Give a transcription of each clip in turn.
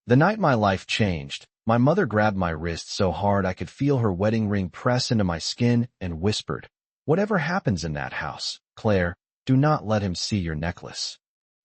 The night my life changed, my mother grabbed my wrist so hard I could feel her wedding ring press into my skin and whispered, "Whatever happens in that house, Claire, do not let him see your necklace."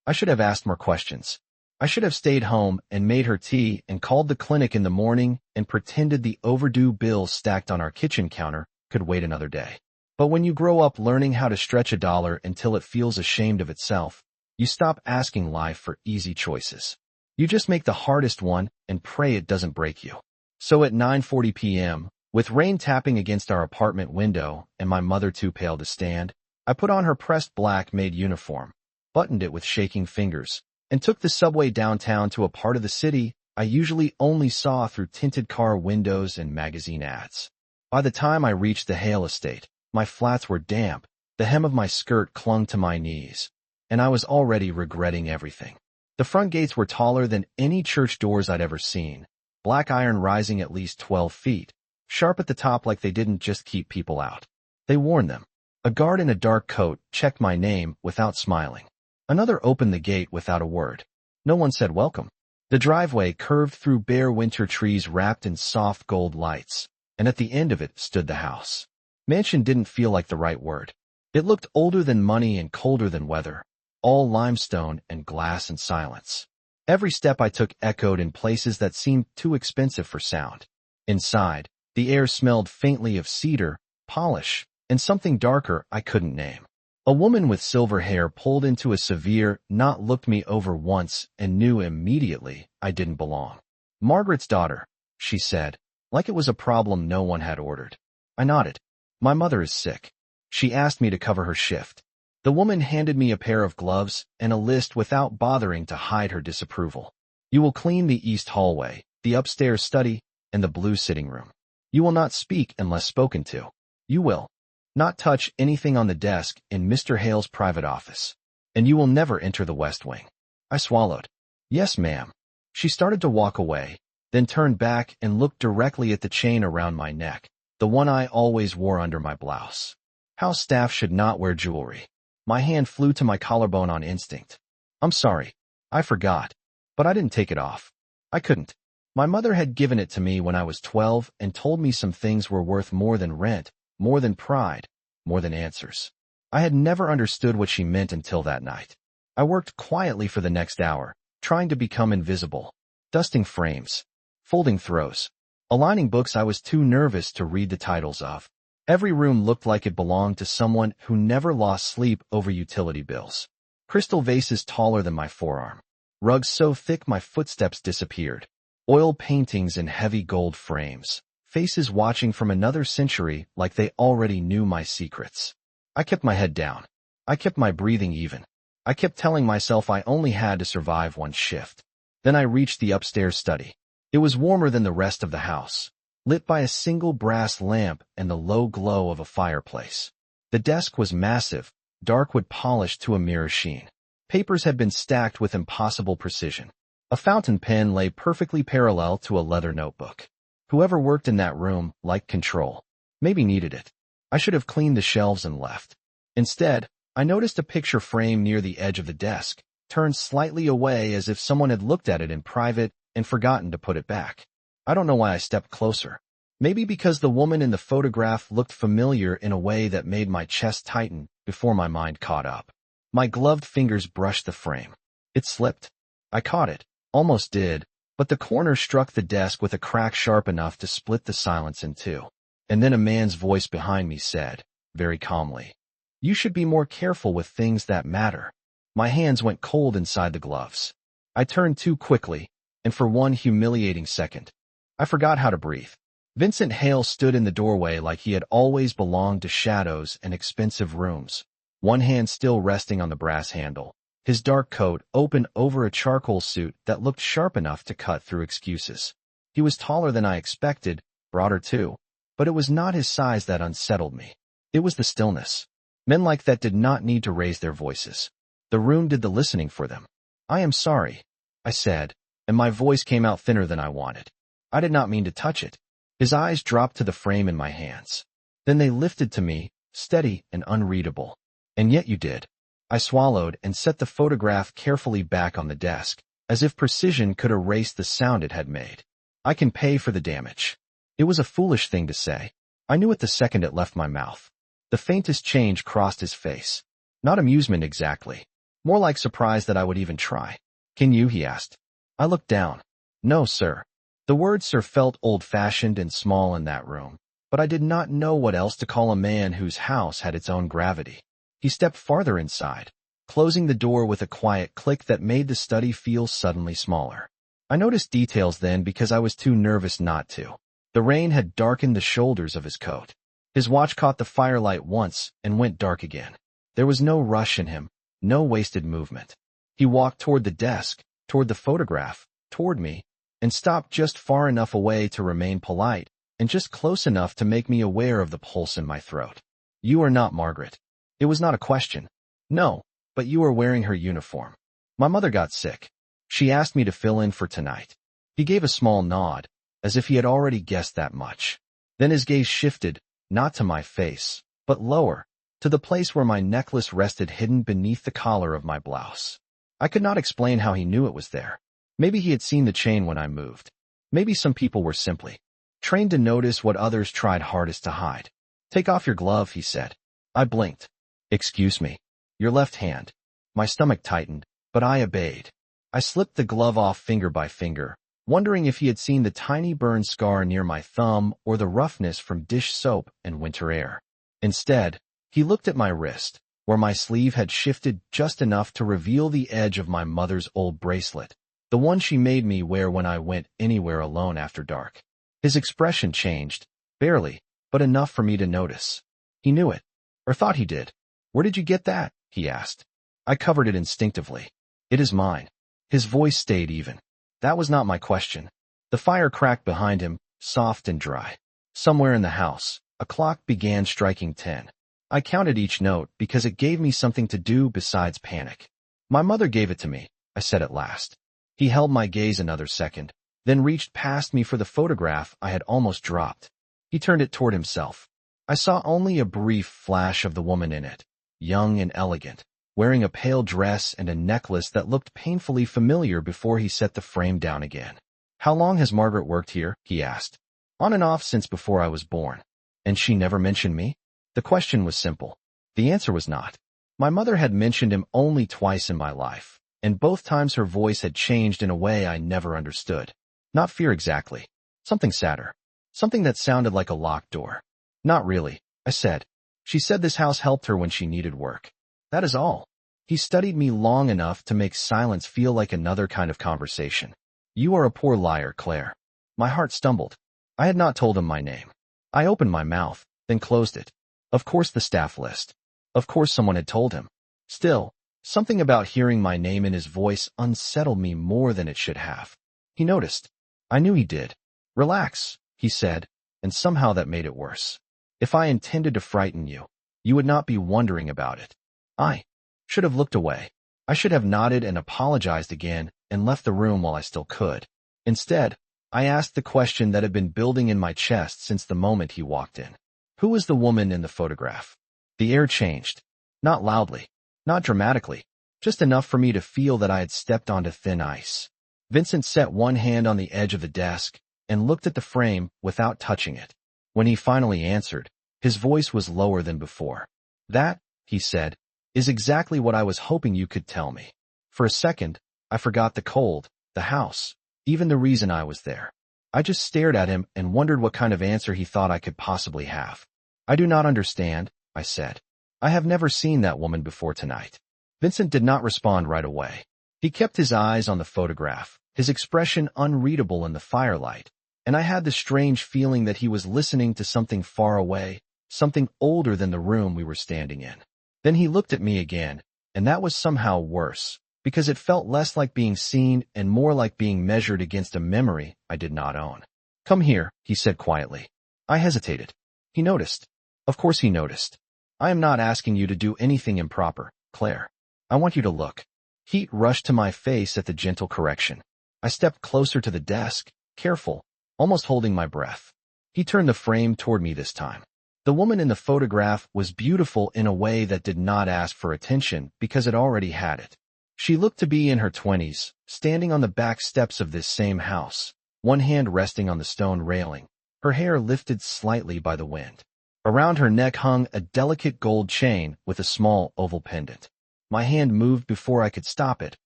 I should have asked more questions. I should have stayed home and made her tea and called the clinic in the morning and pretended the overdue bills stacked on our kitchen counter could wait another day. But when you grow up learning how to stretch a dollar until it feels ashamed of itself, you stop asking life for easy choices. You just make the hardest one and pray it doesn't break you. So at 9:40 p.m., with rain tapping against our apartment window and my mother too pale to stand, I put on her pressed black Maid uniform, buttoned it with shaking fingers, and took the subway downtown to a part of the city I usually only saw through tinted car windows and magazine ads. By the time I reached the Hale estate, my flats were damp, the hem of my skirt clung to my knees, and I was already regretting everything. The front gates were taller than any church doors I'd ever seen, black iron rising at least 12 feet, sharp at the top like they didn't just keep people out. They warned them. A guard in a dark coat checked my name without smiling. Another opened the gate without a word. No one said welcome. The driveway curved through bare winter trees wrapped in soft gold lights, and at the end of it stood the house. Mansion didn't feel like the right word. It looked older than money and colder than weather, all limestone and glass and silence. Every step I took echoed in places that seemed too expensive for sound. Inside, the air smelled faintly of cedar, polish, and something darker I couldn't name. A woman with silver hair pulled into a severe knot, looked me over once, and knew immediately I didn't belong. "Margaret's daughter," she said, like it was a problem no one had ordered. I nodded. "My mother is sick. She asked me to cover her shift." The woman handed me a pair of gloves and a list without bothering to hide her disapproval. "You will clean the east hallway, the upstairs study, and the blue sitting room. You will not speak unless spoken to. You will not touch anything on the desk in Mr. Hale's private office. And you will never enter the West Wing." I swallowed. "Yes, ma'am." She started to walk away, then turned back and looked directly at the chain around my neck, the one I always wore under my blouse. House staff should not wear jewelry. My hand flew to my collarbone on instinct. "I'm sorry. I forgot. But I didn't take it off. I couldn't. My mother had given it to me when I was 12 and told me some things were worth more than rent, more than pride, more than answers. I had never understood what she meant until that night. I worked quietly for the next hour, trying to become invisible, dusting frames, folding throws, aligning books I was too nervous to read the titles of. Every room looked like it belonged to someone who never lost sleep over utility bills. Crystal vases taller than my forearm. Rugs so thick my footsteps disappeared. Oil paintings in heavy gold frames. Faces watching from another century like they already knew my secrets. I kept my head down. I kept my breathing even. I kept telling myself I only had to survive one shift. Then I reached the upstairs study. It was warmer than the rest of the house, lit by a single brass lamp and the low glow of a fireplace. The desk was massive, dark wood polished to a mirror sheen. Papers had been stacked with impossible precision. A fountain pen lay perfectly parallel to a leather notebook. Whoever worked in that room liked control. Maybe needed it. I should have cleaned the shelves and left. Instead, I noticed a picture frame near the edge of the desk, turned slightly away as if someone had looked at it in private and forgotten to put it back. I don't know why I stepped closer. Maybe because the woman in the photograph looked familiar in a way that made my chest tighten before my mind caught up. My gloved fingers brushed the frame. It slipped. I caught it. Almost did, but the corner struck the desk with a crack sharp enough to split the silence in two. And then a man's voice behind me said, very calmly, "You should be more careful with things that matter." My hands went cold inside the gloves. I turned too quickly, and for one humiliating second, I forgot how to breathe. Vincent Hale stood in the doorway like he had always belonged to shadows and expensive rooms, one hand still resting on the brass handle, his dark coat open over a charcoal suit that looked sharp enough to cut through excuses. He was taller than I expected, broader too, but it was not his size that unsettled me. It was the stillness. Men like that did not need to raise their voices. The room did the listening for them. "I am sorry," I said, and my voice came out thinner than I wanted. I did not mean to touch it. His eyes dropped to the frame in my hands. Then they lifted to me, steady and unreadable. "And yet you did." I swallowed and set the photograph carefully back on the desk, as if precision could erase the sound it had made. I can pay for the damage. It was a foolish thing to say. I knew it the second it left my mouth. The faintest change crossed his face. Not amusement exactly. More like surprise that I would even try. Can you? He asked. I looked down. No, sir. The word sir felt old-fashioned and small in that room, but I did not know what else to call a man whose house had its own gravity. He stepped farther inside, closing the door with a quiet click that made the study feel suddenly smaller. I noticed details then because I was too nervous not to. The rain had darkened the shoulders of his coat. His watch caught the firelight once and went dark again. There was no rush in him, no wasted movement. He walked toward the desk, toward the photograph, toward me, and stopped just far enough away to remain polite, and just close enough to make me aware of the pulse in my throat. You are not Margaret. It was not a question. No, but you are wearing her uniform. My mother got sick. She asked me to fill in for tonight. He gave a small nod, as if he had already guessed that much. Then his gaze shifted, not to my face, but lower, to the place where my necklace rested hidden beneath the collar of my blouse. I could not explain how he knew it was there. Maybe he had seen the chain when I moved. Maybe some people were simply trained to notice what others tried hardest to hide. Take off your glove, he said. I blinked. Excuse me. Your left hand. My stomach tightened, but I obeyed. I slipped the glove off finger by finger, wondering if he had seen the tiny burn scar near my thumb or the roughness from dish soap and winter air. Instead, he looked at my wrist, where my sleeve had shifted just enough to reveal the edge of my mother's old bracelet, the one she made me wear when I went anywhere alone after dark. His expression changed, barely, but enough for me to notice. He knew it, or thought he did. Where did you get that? He asked. I covered it instinctively. It is mine. His voice stayed even. That was not my question. The fire cracked behind him, soft and dry. Somewhere in the house, a clock began striking 10. I counted each note because it gave me something to do besides panic. My mother gave it to me, I said at last. He held my gaze another second, then reached past me for the photograph I had almost dropped. He turned it toward himself. I saw only a brief flash of the woman in it, young and elegant, wearing a pale dress and a necklace that looked painfully familiar before he set the frame down again. How long has Margaret worked here? He asked. On and off since before I was born. And she never mentioned me? The question was simple. The answer was not. My mother had mentioned him only twice in my life, and both times her voice had changed in a way I never understood. Not fear exactly. Something sadder. Something that sounded like a locked door. Not really, I said. She said this house helped her when she needed work. That is all. He studied me long enough to make silence feel like another kind of conversation. You are a poor liar, Claire. My heart stumbled. I had not told him my name. I opened my mouth, then closed it. Of course the staff list. Of course someone had told him. Still, something about hearing my name in his voice unsettled me more than it should have. He noticed. I knew he did. Relax, he said, and somehow that made it worse. If I intended to frighten you, you would not be wondering about it. I should have looked away. I should have nodded and apologized again and left the room while I still could. Instead, I asked the question that had been building in my chest since the moment he walked in. Who was the woman in the photograph? The air changed. Not loudly, not dramatically, just enough for me to feel that I had stepped onto thin ice. Vincent set one hand on the edge of the desk and looked at the frame without touching it. When he finally answered, his voice was lower than before. That, he said, is exactly what I was hoping you could tell me. For a second, I forgot the cold, the house, even the reason I was there. I just stared at him and wondered what kind of answer he thought I could possibly have. I do not understand, I said. I have never seen that woman before tonight. Vincent did not respond right away. He kept his eyes on the photograph, his expression unreadable in the firelight, and I had the strange feeling that he was listening to something far away, something older than the room we were standing in. Then he looked at me again, and that was somehow worse, because it felt less like being seen and more like being measured against a memory I did not own. Come here, he said quietly. I hesitated. He noticed. Of course he noticed. I am not asking you to do anything improper, Claire. I want you to look. Heat rushed to my face at the gentle correction. I stepped closer to the desk, careful, almost holding my breath. He turned the frame toward me this time. The woman in the photograph was beautiful in a way that did not ask for attention because it already had it. She looked to be in her 20s, standing on the back steps of this same house, one hand resting on the stone railing, her hair lifted slightly by the wind. Around her neck hung a delicate gold chain with a small oval pendant. My hand moved before I could stop it,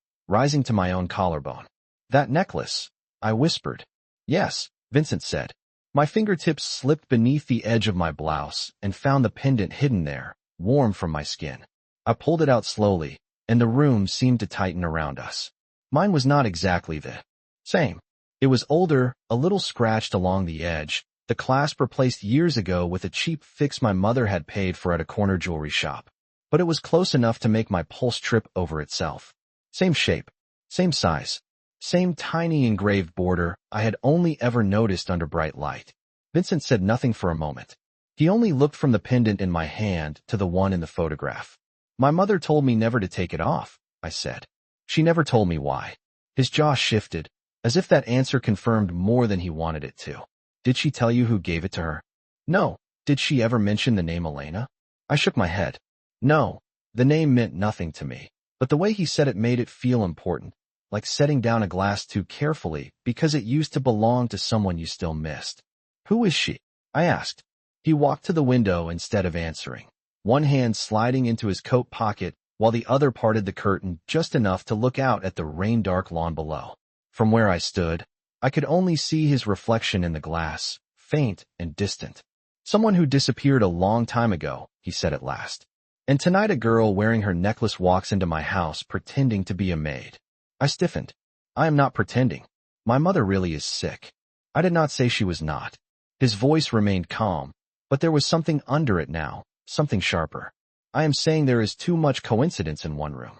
rising to my own collarbone. "That necklace," I whispered. "Yes," Vincent said. My fingertips slipped beneath the edge of my blouse and found the pendant hidden there, warm from my skin. I pulled it out slowly, and the room seemed to tighten around us. Mine was not exactly the same. It was older, a little scratched along the edge, the clasp replaced years ago with a cheap fix my mother had paid for at a corner jewelry shop. But it was close enough to make my pulse trip over itself. Same shape, same size, same tiny engraved border I had only ever noticed under bright light. Vincent said nothing for a moment. He only looked from the pendant in my hand to the one in the photograph. "My mother told me never to take it off," I said. "She never told me why." His jaw shifted, as if that answer confirmed more than he wanted it to. "Did she tell you who gave it to her?" "No." "Did she ever mention the name Elena?" I shook my head. "No. The name meant nothing to me, but the way he said it made it feel important, like setting down a glass too carefully because it used to belong to someone you still missed." "Who is she?" I asked. He walked to the window instead of answering, one hand sliding into his coat pocket while the other parted the curtain just enough to look out at the rain-dark lawn below. From where I stood, I could only see his reflection in the glass, faint and distant. "Someone who disappeared a long time ago," he said at last. "And tonight a girl wearing her necklace walks into my house pretending to be a maid." I stiffened. "I am not pretending. My mother really is sick." I did not say she was not. His voice remained calm, but there was something under it now, something sharper. "I am saying there is too much coincidence in one room."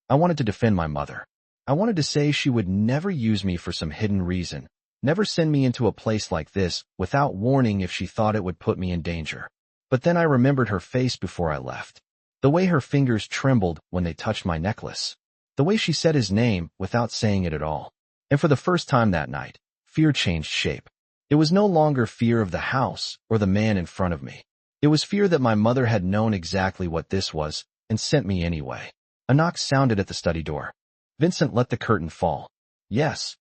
I wanted to defend my mother. I wanted to say she would never use me for some hidden reason, never send me into a place like this without warning if she thought it would put me in danger. But then I remembered her face before I left. The way her fingers trembled when they touched my necklace. The way she said his name without saying it at all. And for the first time that night, fear changed shape. It was no longer fear of the house or the man in front of me. It was fear that my mother had known exactly what this was and sent me anyway. A knock sounded at the study door. Vincent let the curtain fall. "Yes."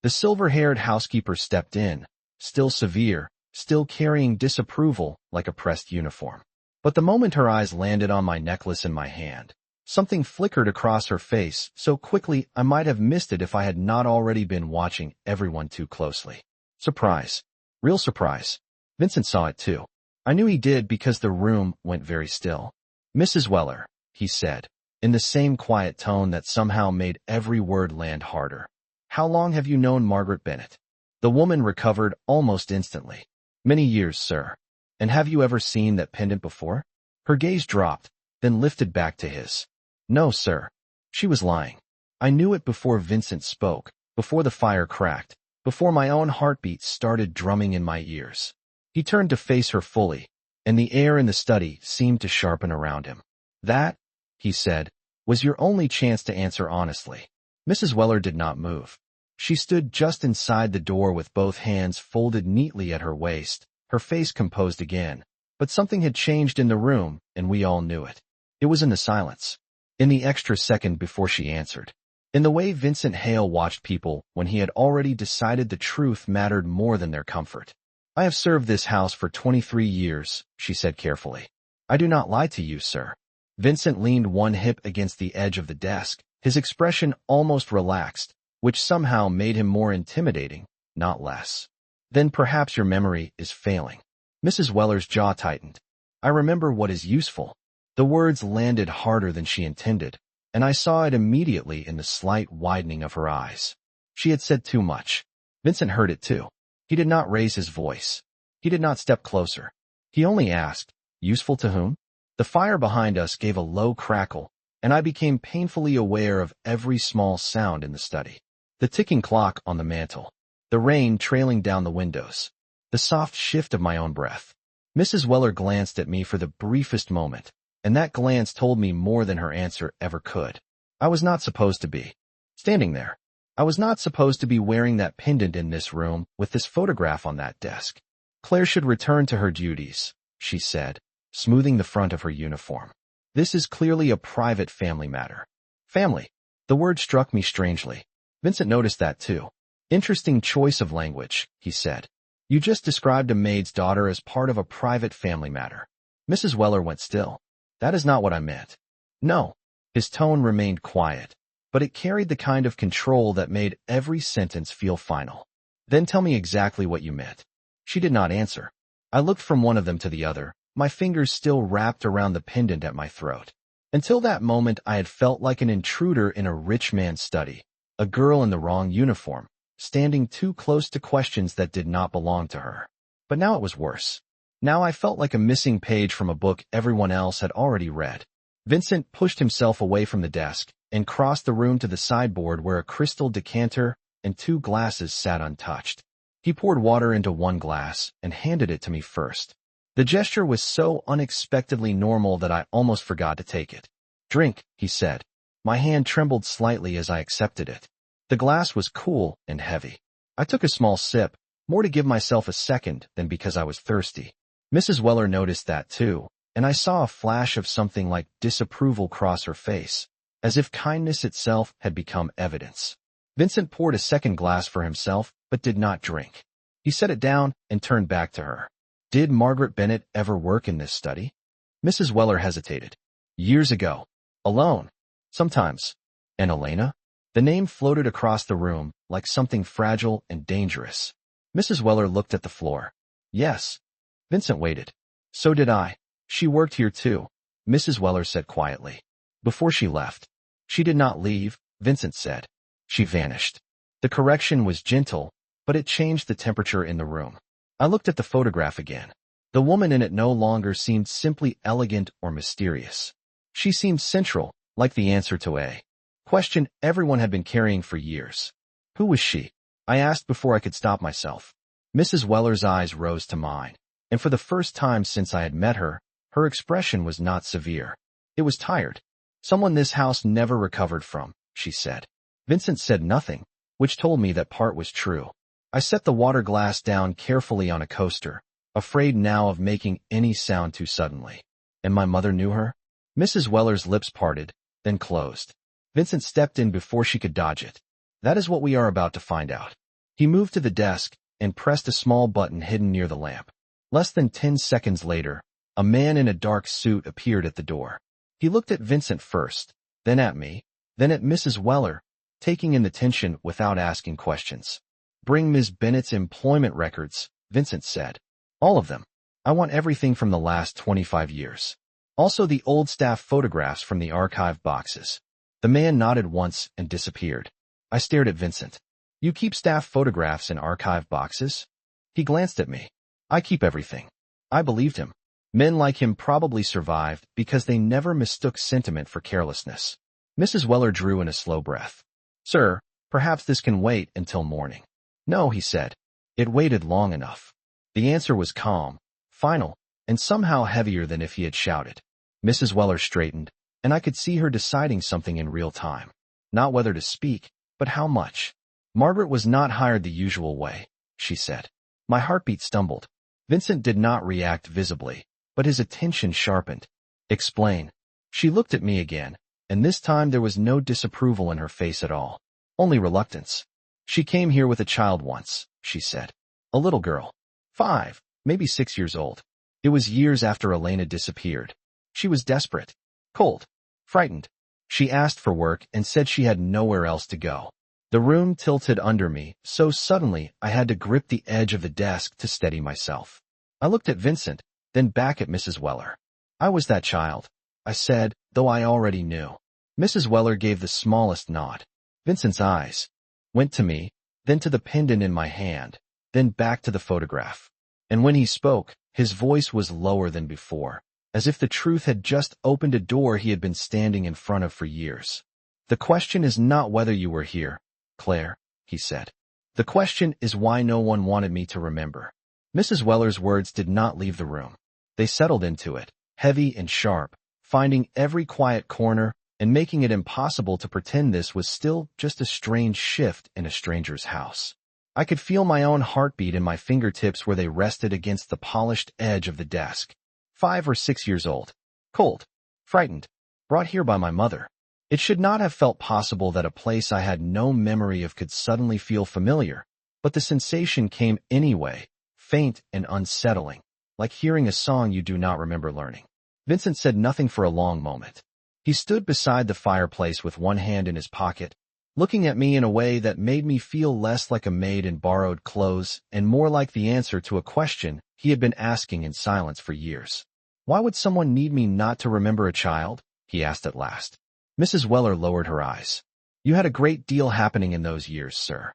The silver-haired housekeeper stepped in, still severe, still carrying disapproval like a pressed uniform. But the moment her eyes landed on my necklace in my hand, something flickered across her face so quickly I might have missed it if I had not already been watching everyone too closely. Surprise. Real surprise. Vincent saw it too. I knew he did because the room went very still. "Mrs. Weller," he said, in the same quiet tone that somehow made every word land harder. "How long have you known Margaret Bennett?" The woman recovered almost instantly. "Many years, sir." "And have you ever seen that pendant before?" Her gaze dropped, then lifted back to his. "No, sir." She was lying. I knew it before Vincent spoke, before the fire cracked, before my own heartbeat started drumming in my ears. He turned to face her fully, and the air in the study seemed to sharpen around him. "That," he said, "was your only chance to answer honestly." Mrs. Weller did not move. She stood just inside the door with both hands folded neatly at her waist, her face composed again. But something had changed in the room, and we all knew it. It was in the silence. In the extra second before she answered. In the way Vincent Hale watched people when he had already decided the truth mattered more than their comfort. "I have served this house for 23 years, she said carefully. "I do not lie to you, sir." Vincent leaned one hip against the edge of the desk, his expression almost relaxed, which somehow made him more intimidating, not less. "Then perhaps your memory is failing." Mrs. Weller's jaw tightened. "I remember what is useful." The words landed harder than she intended, and I saw it immediately in the slight widening of her eyes. She had said too much. Vincent heard it too. He did not raise his voice. He did not step closer. He only asked, "Useful to whom?" The fire behind us gave a low crackle, and I became painfully aware of every small sound in the study. The ticking clock on the mantel, the rain trailing down the windows, the soft shift of my own breath. Mrs. Weller glanced at me for the briefest moment, and that glance told me more than her answer ever could. I was not supposed to be standing there. I was not supposed to be wearing that pendant in this room with this photograph on that desk. "Claire should return to her duties," she said, smoothing the front of her uniform. "This is clearly a private family matter." "Family?" The word struck me strangely. Vincent noticed that too. Interesting choice of language, he said. You just described a maid's daughter as part of a private family matter. Mrs. Weller went still. That is not what I meant. No. His tone remained quiet, but it carried the kind of control that made every sentence feel final. Then tell me exactly what you meant. She did not answer. I looked from one of them to the other, my fingers still wrapped around the pendant at my throat. Until that moment, I had felt like an intruder in a rich man's study, a girl in the wrong uniform, standing too close to questions that did not belong to her. But now it was worse. Now I felt like a missing page from a book everyone else had already read. Vincent pushed himself away from the desk and crossed the room to the sideboard where a crystal decanter and 2 glasses sat untouched. He poured water into one glass and handed it to me first. The gesture was so unexpectedly normal that I almost forgot to take it. Drink, he said. My hand trembled slightly as I accepted it. The glass was cool and heavy. I took a small sip, more to give myself a second than because I was thirsty. Mrs. Weller noticed that too, and I saw a flash of something like disapproval cross her face, as if kindness itself had become evidence. Vincent poured a second glass for himself, but did not drink. He set it down and turned back to her. Did Margaret Bennet ever work in this study? Mrs. Weller hesitated. Years ago. Alone. Sometimes. And Elena? The name floated across the room like something fragile and dangerous. Mrs. Weller looked at the floor. Yes. Vincent waited. So did I. She worked here too, Mrs. Weller said quietly. Before she left. She did not leave, Vincent said. She vanished. The correction was gentle, but it changed the temperature in the room. I looked at the photograph again. The woman in it no longer seemed simply elegant or mysterious. She seemed central, like the answer to a question everyone had been carrying for years. Who was she? I asked before I could stop myself. Mrs. Weller's eyes rose to mine, and for the first time since I had met her, her expression was not severe. It was tired. Someone this house never recovered from, she said. Vincent said nothing, which told me that part was true. I set the water glass down carefully on a coaster, afraid now of making any sound too suddenly. And my mother knew her? Mrs. Weller's lips parted, then closed. Vincent stepped in before she could dodge it. That is what we are about to find out. He moved to the desk and pressed a small button hidden near the lamp. Less than 10 seconds later, a man in a dark suit appeared at the door. He looked at Vincent first, then at me, then at Mrs. Weller, taking in the tension without asking questions. Bring Ms. Bennet's employment records, Vincent said. All of them. I want everything from the last 25 years. Also the old staff photographs from the archive boxes. The man nodded once and disappeared. I stared at Vincent. You keep staff photographs in archive boxes? He glanced at me. I keep everything. I believed him. Men like him probably survived because they never mistook sentiment for carelessness. Mrs. Weller drew in a slow breath. Sir, perhaps this can wait until morning. No, he said. It waited long enough. The answer was calm, final, and somehow heavier than if he had shouted. Mrs. Weller straightened, and I could see her deciding something in real time. Not whether to speak, but how much. Margaret was not hired the usual way, she said. My heartbeat stumbled. Vincent did not react visibly, but his attention sharpened. Explain. She looked at me again, and this time there was no disapproval in her face at all. Only reluctance. She came here with a child once, she said. A little girl. 5, maybe 6 years old. It was years after Elena disappeared. She was desperate, cold, frightened. She asked for work and said she had nowhere else to go. The room tilted under me, so suddenly I had to grip the edge of the desk to steady myself. I looked at Vincent, then back at Mrs. Weller. I was that child, I said, though I already knew. Mrs. Weller gave the smallest nod. Vincent's eyes went to me, then to the pendant in my hand, then back to the photograph. And when he spoke, his voice was lower than before, as if the truth had just opened a door he had been standing in front of for years. The question is not whether you were here, Claire, he said. The question is why no one wanted me to remember. Mrs. Weller's words did not leave the room. They settled into it, heavy and sharp, finding every quiet corner and making it impossible to pretend this was still just a strange shift in a stranger's house. I could feel my own heartbeat in my fingertips where they rested against the polished edge of the desk. 5 or 6 years old. Cold. Frightened. Brought here by my mother. It should not have felt possible that a place I had no memory of could suddenly feel familiar, but the sensation came anyway, faint and unsettling, like hearing a song you do not remember learning. Vincent said nothing for a long moment. He stood beside the fireplace with one hand in his pocket, looking at me in a way that made me feel less like a maid in borrowed clothes and more like the answer to a question he had been asking in silence for years. "Why would someone need me not to remember a child?" he asked at last. Mrs. Weller lowered her eyes. "You had a great deal happening in those years, sir."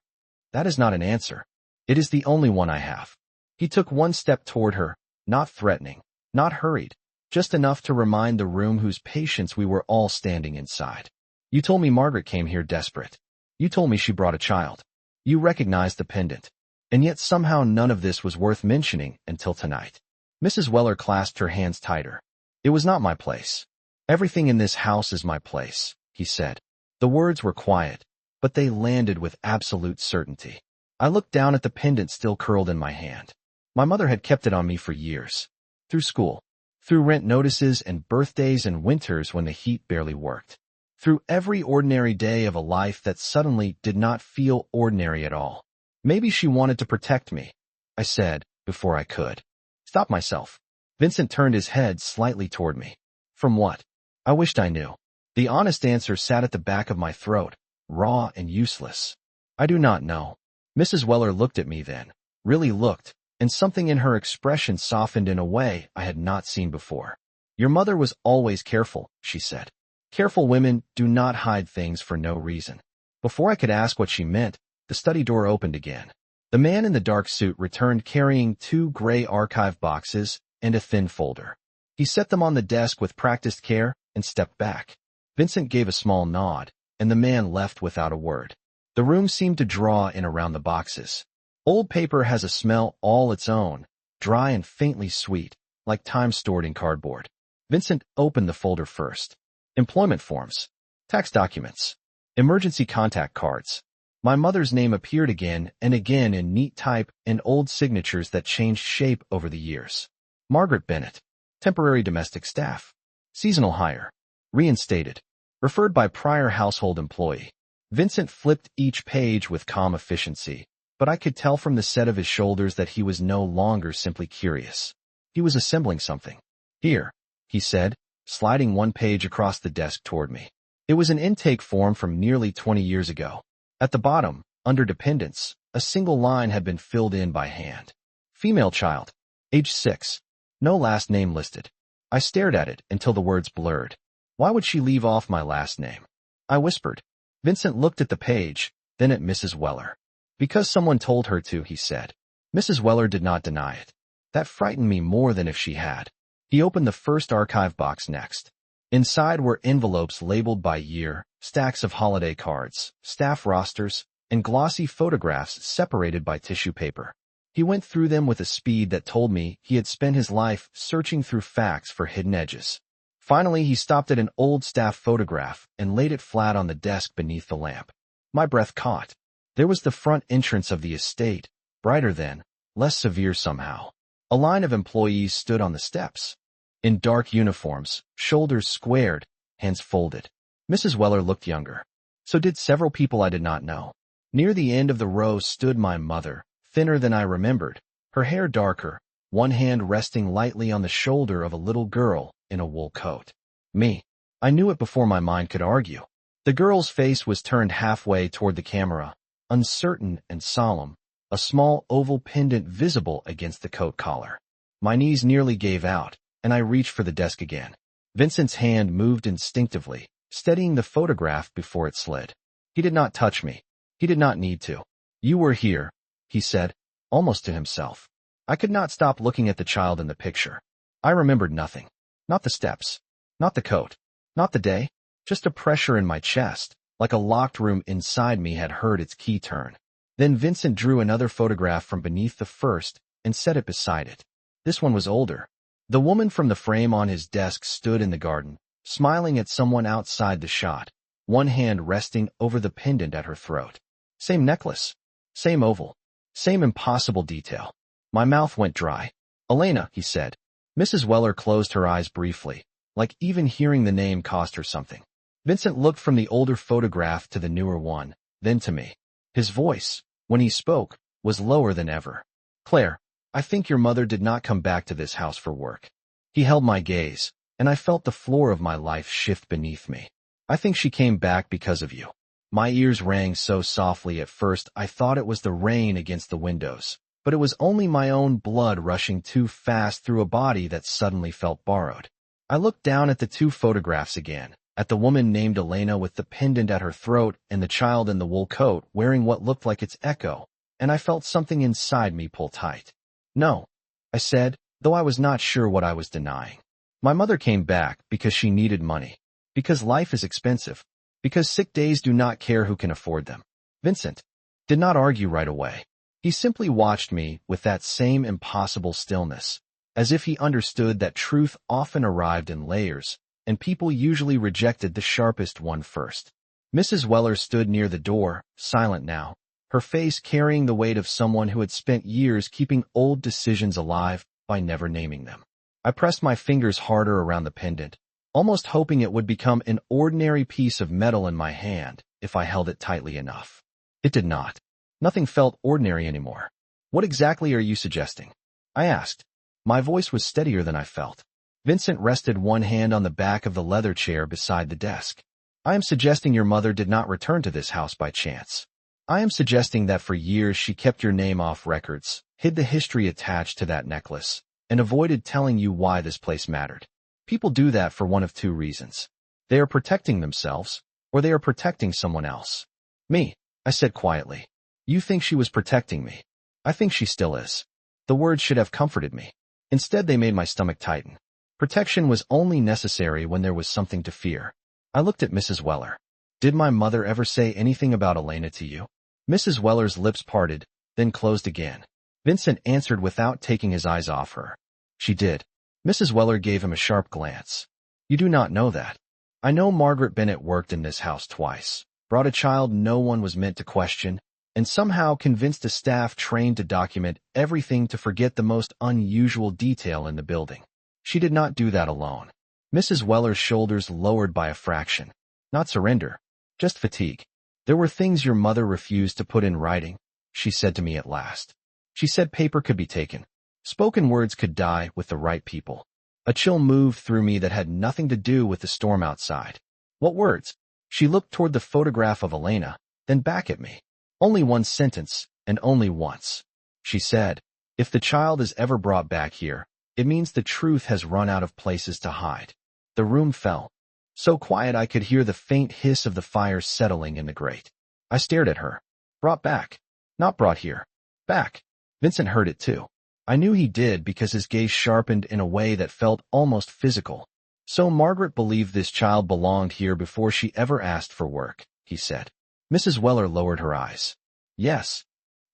"That is not an answer. It is the only one I have." He took one step toward her, not threatening, not hurried, just enough to remind the room whose patience we were all standing inside. "You told me Margaret came here desperate. You told me she brought a child. You recognized the pendant. And yet somehow none of this was worth mentioning until tonight." Mrs. Weller clasped her hands tighter. "It was not my place. Everything in this house is my place," he said. The words were quiet, but they landed with absolute certainty. I looked down at the pendant still curled in my hand. My mother had kept it on me for years. Through school. Through rent notices and birthdays and winters when the heat barely worked. Through every ordinary day of a life that suddenly did not feel ordinary at all. "Maybe she wanted to protect me," I said, before I could stop myself. Vincent turned his head slightly toward me. "From what?" I wished I knew. The honest answer sat at the back of my throat, raw and useless. "I do not know." Mrs. Weller looked at me then, really looked, and something in her expression softened in a way I had not seen before. "Your mother was always careful," she said. "Careful women do not hide things for no reason." Before I could ask what she meant, the study door opened again. The man in the dark suit returned carrying 2 gray archive boxes and a thin folder. He set them on the desk with practiced care and stepped back. Vincent gave a small nod, and the man left without a word. The room seemed to draw in around the boxes. Old paper has a smell all its own, dry and faintly sweet, like time stored in cardboard. Vincent opened the folder first. Employment forms, tax documents, emergency contact cards. My mother's name appeared again and again in neat type and old signatures that changed shape over the years. Margaret Bennett, temporary domestic staff, seasonal hire, reinstated, referred by prior household employee. Vincent flipped each page with calm efficiency, but I could tell from the set of his shoulders that he was no longer simply curious. He was assembling something. "Here," he said, sliding one page across the desk toward me. It was an intake form from nearly 20 years ago. At the bottom, under dependents, a single line had been filled in by hand. "Female child, age 6. No last name listed." I stared at it until the words blurred. Why would she leave off my last name? I whispered. Vincent looked at the page, then at Mrs. Weller. "Because someone told her to," he said. Mrs. Weller did not deny it. That frightened me more than if she had. He opened the first archive box next. Inside were envelopes labeled by year, stacks of holiday cards, staff rosters, and glossy photographs separated by tissue paper. He went through them with a speed that told me he had spent his life searching through facts for hidden edges. Finally, he stopped at an old staff photograph and laid it flat on the desk beneath the lamp. My breath caught. There was the front entrance of the estate, brighter then, less severe somehow. A line of employees stood on the steps. In dark uniforms, shoulders squared, hands folded. Mrs. Weller looked younger. So did several people I did not know. Near the end of the row stood my mother, thinner than I remembered, her hair darker, one hand resting lightly on the shoulder of a little girl in a wool coat. Me. I knew it before my mind could argue. The girl's face was turned halfway toward the camera, uncertain and solemn, a small oval pendant visible against the coat collar. My knees nearly gave out, and I reached for the desk again. Vincent's hand moved instinctively, steadying the photograph before it slid. He did not touch me. He did not need to. "You were here," he said, almost to himself. I could not stop looking at the child in the picture. I remembered nothing. Not the steps. Not the coat. Not the day. Just a pressure in my chest, like a locked room inside me had heard its key turn. Then Vincent drew another photograph from beneath the first and set it beside it. This one was older. The woman from the frame on his desk stood in the garden, smiling at someone outside the shot, one hand resting over the pendant at her throat. Same necklace. Same oval. Same impossible detail. My mouth went dry. "Elena," he said. Mrs. Weller closed her eyes briefly, like even hearing the name cost her something. Vincent looked from the older photograph to the newer one, then to me. His voice, when he spoke, was lower than ever. Claire, I think your mother did not come back to this house for work. He held my gaze, and I felt the floor of my life shift beneath me. I think she came back because of you. My ears rang so softly at first I thought it was the rain against the windows, but it was only my own blood rushing too fast through a body that suddenly felt borrowed. I looked down at the two photographs again, at the woman named Elena with the pendant at her throat and the child in the wool coat wearing what looked like its echo, and I felt something inside me pull tight. No, I said, though I was not sure what I was denying. My mother came back because she needed money, because life is expensive, because sick days do not care who can afford them. Vincent did not argue right away. He simply watched me with that same impossible stillness, as if he understood that truth often arrived in layers, and people usually rejected the sharpest one first. Mrs. Weller stood near the door, silent now, her face carrying the weight of someone who had spent years keeping old decisions alive by never naming them. I pressed my fingers harder around the pendant, almost hoping it would become an ordinary piece of metal in my hand if I held it tightly enough. It did not. Nothing felt ordinary anymore. What exactly are you suggesting? I asked. My voice was steadier than I felt. Vincent rested one hand on the back of the leather chair beside the desk. I am suggesting your mother did not return to this house by chance. I am suggesting that for years she kept your name off records, hid the history attached to that necklace, and avoided telling you why this place mattered. People do that for one of two reasons. They are protecting themselves, or they are protecting someone else. Me, I said quietly. You think she was protecting me. I think she still is. The words should have comforted me. Instead, they made my stomach tighten. Protection was only necessary when there was something to fear. I looked at Mrs. Weller. Did my mother ever say anything about Elena to you? Mrs. Weller's lips parted, then closed again. Vincent answered without taking his eyes off her. She did. Mrs. Weller gave him a sharp glance. You do not know that. I know Margaret Bennett worked in this house twice, brought a child no one was meant to question, and somehow convinced a staff trained to document everything to forget the most unusual detail in the building. She did not do that alone. Mrs. Weller's shoulders lowered by a fraction. Not surrender, just fatigue. There were things your mother refused to put in writing, she said to me at last. She said paper could be taken. Spoken words could die with the right people. A chill moved through me that had nothing to do with the storm outside. What words? She looked toward the photograph of Elena, then back at me. Only one sentence, and only once. She said, if the child is ever brought back here, it means the truth has run out of places to hide. The room fell. So quiet I could hear the faint hiss of the fire settling in the grate. I stared at her. Brought back. Not brought here. Back. Vincent heard it too. I knew he did because his gaze sharpened in a way that felt almost physical. So Margaret believed this child belonged here before she ever asked for work, he said. Mrs. Weller lowered her eyes. Yes.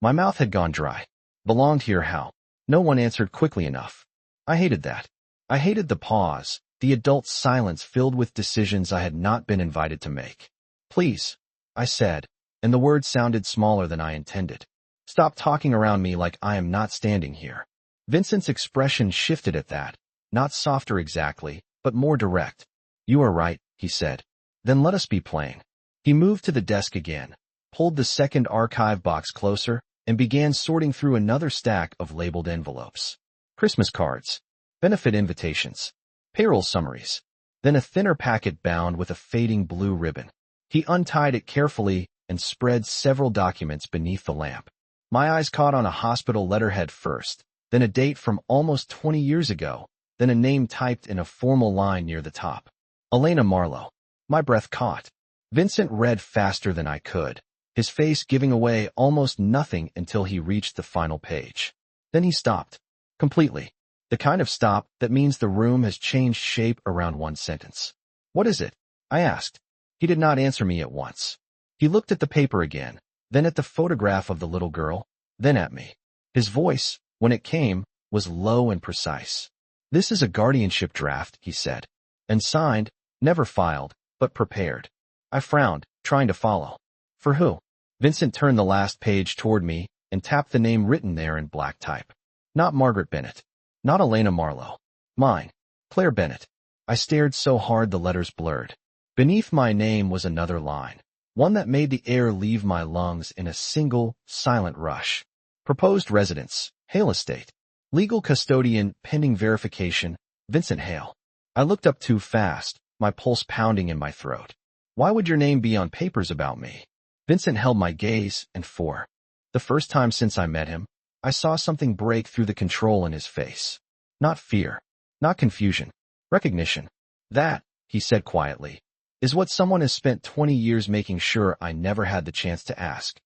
My mouth had gone dry. Belonged here how? No one answered quickly enough. I hated that. I hated the pause, the adult silence filled with decisions I had not been invited to make. Please, I said, and the words sounded smaller than I intended. Stop talking around me like I am not standing here. Vincent's expression shifted at that, not softer exactly, but more direct. You are right, he said. Then let us be plain. He moved to the desk again, pulled the second archive box closer, and began sorting through another stack of labeled envelopes. Christmas cards, benefit invitations, payroll summaries, then a thinner packet bound with a fading blue ribbon. He untied it carefully and spread several documents beneath the lamp. My eyes caught on a hospital letterhead first, then a date from almost 20 years ago, then a name typed in a formal line near the top. Elena Marlowe. My breath caught. Vincent read faster than I could, his face giving away almost nothing until he reached the final page. Then he stopped. Completely. The kind of stop that means the room has changed shape around one sentence. What is it? I asked. He did not answer me at once. He looked at the paper again, then at the photograph of the little girl, then at me. His voice, when it came, was low and precise. This is a guardianship draft, he said. And signed, never filed, but prepared. I frowned, trying to follow. For who? Vincent turned the last page toward me and tapped the name written there in black type. Not Margaret Bennett. Not Elena Marlowe. Mine. Claire Bennett. I stared so hard the letters blurred. Beneath my name was another line, one that made the air leave my lungs in a single, silent rush. Proposed residence, Hale Estate. Legal custodian, pending verification, Vincent Hale. I looked up too fast, my pulse pounding in my throat. Why would your name be on papers about me? Vincent held my gaze, and for the first time since I met him, I saw something break through the control in his face. Not fear, not confusion, recognition. That, he said quietly, is what someone has spent 20 years making sure I never had the chance to ask.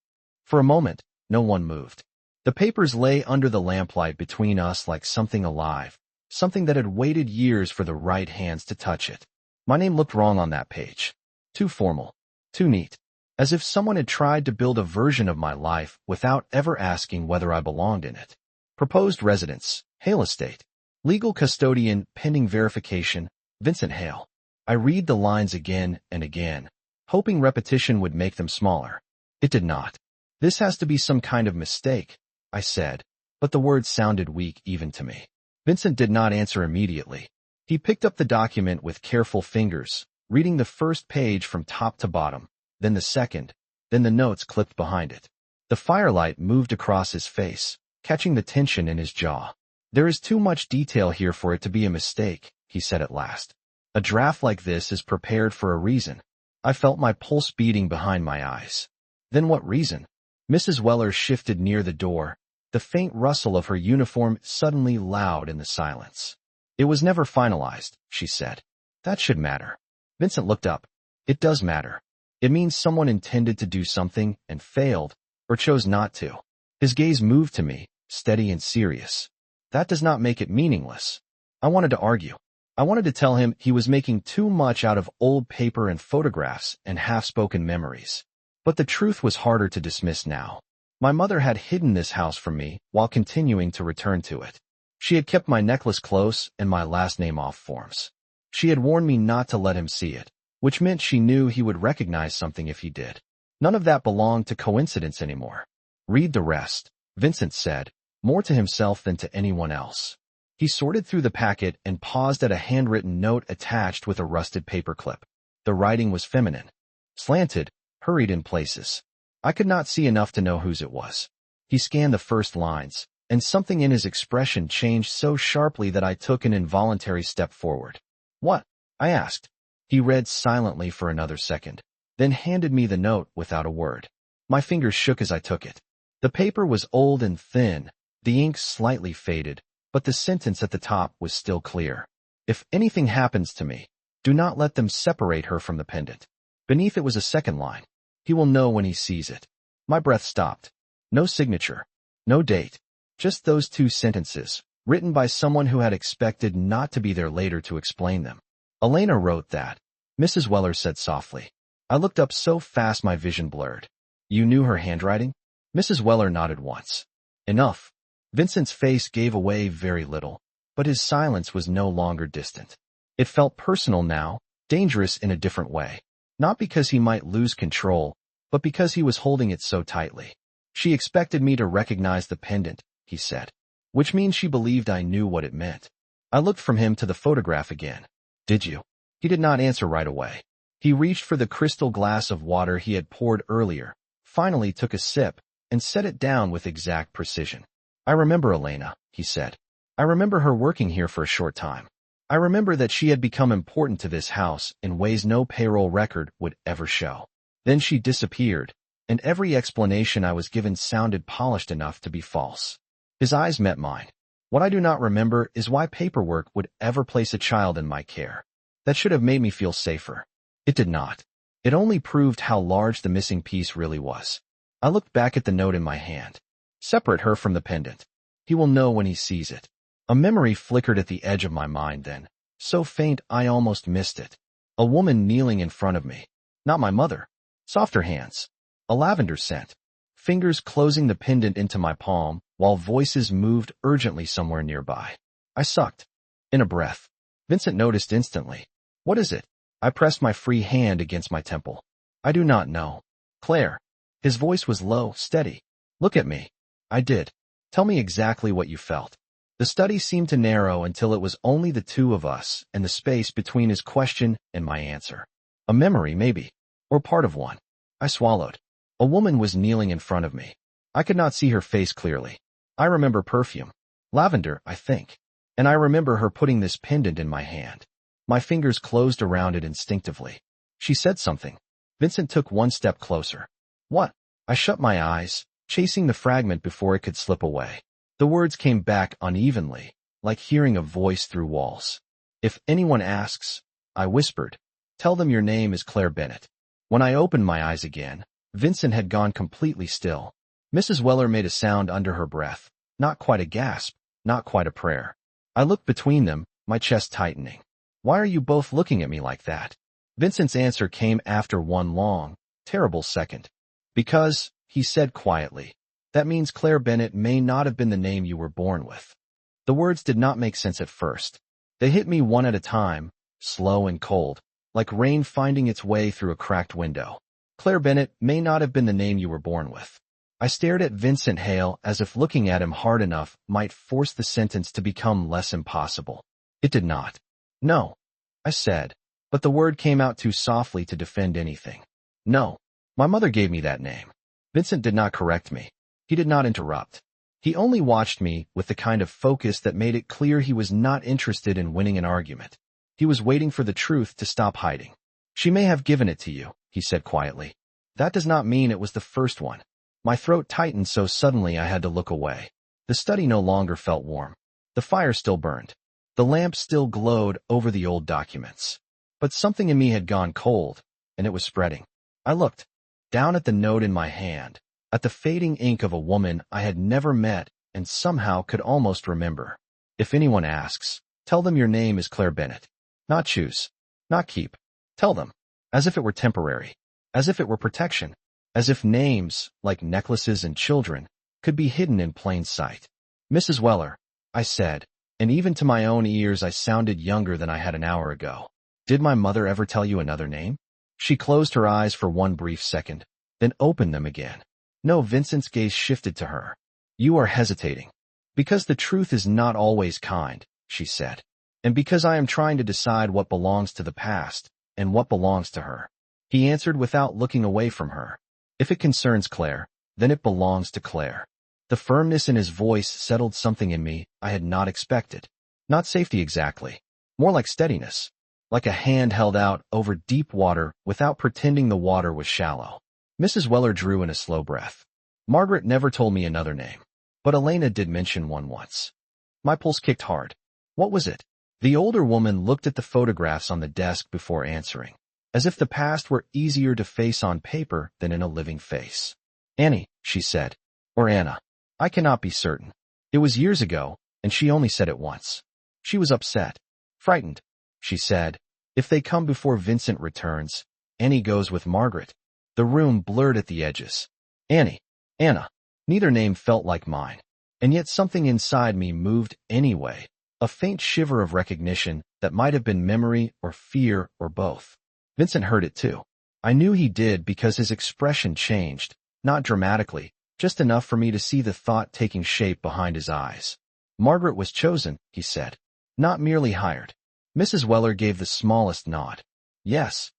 For a moment, no one moved. The papers lay under the lamplight between us like something alive, something that had waited years for the right hands to touch it. My name looked wrong on that page. Too formal, too neat, as if someone had tried to build a version of my life without ever asking whether I belonged in it. Proposed residence, Hale Estate. Legal custodian, pending verification, Vincent Hale. I read the lines again and again, hoping repetition would make them smaller. It did not. This has to be some kind of mistake, I said, but the words sounded weak even to me. Vincent did not answer immediately. He picked up the document with careful fingers, reading the first page from top to bottom, then the second, then the notes clipped behind it. The firelight moved across his face, catching the tension in his jaw. There is too much detail here for it to be a mistake, he said at last. A draft like this is prepared for a reason. I felt my pulse beating behind my eyes. Then what reason? Mrs. Weller shifted near the door, the faint rustle of her uniform suddenly loud in the silence. It was never finalized, she said. That should matter. Vincent looked up. It does matter. It means someone intended to do something and failed, or chose not to. His gaze moved to me, steady and serious. That does not make it meaningless. I wanted to argue. I wanted to tell him he was making too much out of old paper and photographs and half-spoken memories. But the truth was harder to dismiss now. My mother had hidden this house from me while continuing to return to it. She had kept my necklace close and my last name off forms. She had warned me not to let him see it, which meant she knew he would recognize something if he did. None of that belonged to coincidence anymore. Read the rest, Vincent said, more to himself than to anyone else. He sorted through the packet and paused at a handwritten note attached with a rusted paperclip. The writing was feminine, slanted, hurried in places. I could not see enough to know whose it was. He scanned the first lines, and something in his expression changed so sharply that I took an involuntary step forward. What? I asked. He read silently for another second, then handed me the note without a word. My fingers shook as I took it. The paper was old and thin, the ink slightly faded, but the sentence at the top was still clear. If anything happens to me, do not let them separate her from the pendant. Beneath it was a second line. He will know when he sees it. My breath stopped. No signature. No date. Just those two sentences, written by someone who had expected not to be there later to explain them. Elena wrote that, Mrs. Weller said softly. I looked up so fast my vision blurred. You knew her handwriting? Mrs. Weller nodded once. Enough. Vincent's face gave away very little, but his silence was no longer distant. It felt personal now, dangerous in a different way. Not because he might lose control, but because he was holding it so tightly. She expected me to recognize the pendant, he said, which means she believed I knew what it meant. I looked from him to the photograph again. Did you? He did not answer right away. He reached for the crystal glass of water he had poured earlier, finally took a sip, and set it down with exact precision. I remember Elena, he said. I remember her working here for a short time. I remember that she had become important to this house in ways no payroll record would ever show. Then she disappeared, and every explanation I was given sounded polished enough to be false. His eyes met mine. What I do not remember is why paperwork would ever place a child in my care. That should have made me feel safer. It did not. It only proved how large the missing piece really was. I looked back at the note in my hand. Separate her from the pendant. He will know when he sees it. A memory flickered at the edge of my mind then, so faint I almost missed it. A woman kneeling in front of me. Not my mother. Softer hands. A lavender scent. Fingers closing the pendant into my palm, while voices moved urgently somewhere nearby. I sucked. In a breath. Vincent noticed instantly. What is it? I pressed my free hand against my temple. I do not know. Claire. His voice was low, steady. Look at me. I did. Tell me exactly what you felt. The study seemed to narrow until it was only the two of us and the space between his question and my answer. A memory, maybe. Or part of one. I swallowed. A woman was kneeling in front of me. I could not see her face clearly. I remember perfume. Lavender, I think. And I remember her putting this pendant in my hand. My fingers closed around it instinctively. She said something. Vincent took one step closer. What? I shut my eyes, chasing the fragment before it could slip away. The words came back unevenly, like hearing a voice through walls. If anyone asks, I whispered, tell them your name is Claire Bennett. When I opened my eyes again, Vincent had gone completely still. Mrs. Weller made a sound under her breath, not quite a gasp, not quite a prayer. I looked between them, my chest tightening. Why are you both looking at me like that? Vincent's answer came after one long, terrible second. Because, he said quietly, that means Claire Bennett may not have been the name you were born with. The words did not make sense at first. They hit me one at a time, slow and cold, like rain finding its way through a cracked window. Claire Bennett may not have been the name you were born with. I stared at Vincent Hale as if looking at him hard enough might force the sentence to become less impossible. It did not. No, I said, but the word came out too softly to defend anything. No, my mother gave me that name. Vincent did not correct me. He did not interrupt. He only watched me with the kind of focus that made it clear he was not interested in winning an argument. He was waiting for the truth to stop hiding. She may have given it to you, he said quietly. That does not mean it was the first one. My throat tightened so suddenly I had to look away. The study no longer felt warm. The fire still burned. The lamp still glowed over the old documents. But something in me had gone cold, and it was spreading. I looked down at the note in my hand, at the fading ink of a woman I had never met and somehow could almost remember. If anyone asks, tell them your name is Claire Bennett. Not choose. Not keep. Tell them. As if it were temporary. As if it were protection. As if names, like necklaces and children, could be hidden in plain sight. Mrs. Weller, I said, and even to my own ears I sounded younger than I had an hour ago. Did my mother ever tell you another name? She closed her eyes for one brief second, then opened them again. No, Vincent's gaze shifted to her. You are hesitating. Because the truth is not always kind, she said. And because I am trying to decide what belongs to the past, and what belongs to her. He answered without looking away from her. If it concerns Claire, then it belongs to Claire. The firmness in his voice settled something in me I had not expected. Not safety exactly. More like steadiness. Like a hand held out over deep water without pretending the water was shallow. Mrs. Weller drew in a slow breath. Margaret never told me another name. But Elena did mention one once. My pulse kicked hard. What was it? The older woman looked at the photographs on the desk before answering, as if the past were easier to face on paper than in a living face. Annie, she said. Or Anna. I cannot be certain. It was years ago, and she only said it once. She was upset. Frightened. She said, if they come before Vincent returns, Annie goes with Margaret. The room blurred at the edges. Annie. Anna. Neither name felt like mine. And yet something inside me moved anyway. A faint shiver of recognition that might have been memory or fear or both. Vincent heard it too. I knew he did because his expression changed, not dramatically, just enough for me to see the thought taking shape behind his eyes. Margaret was chosen, he said. Not merely hired. Mrs. Weller gave the smallest nod. Yes.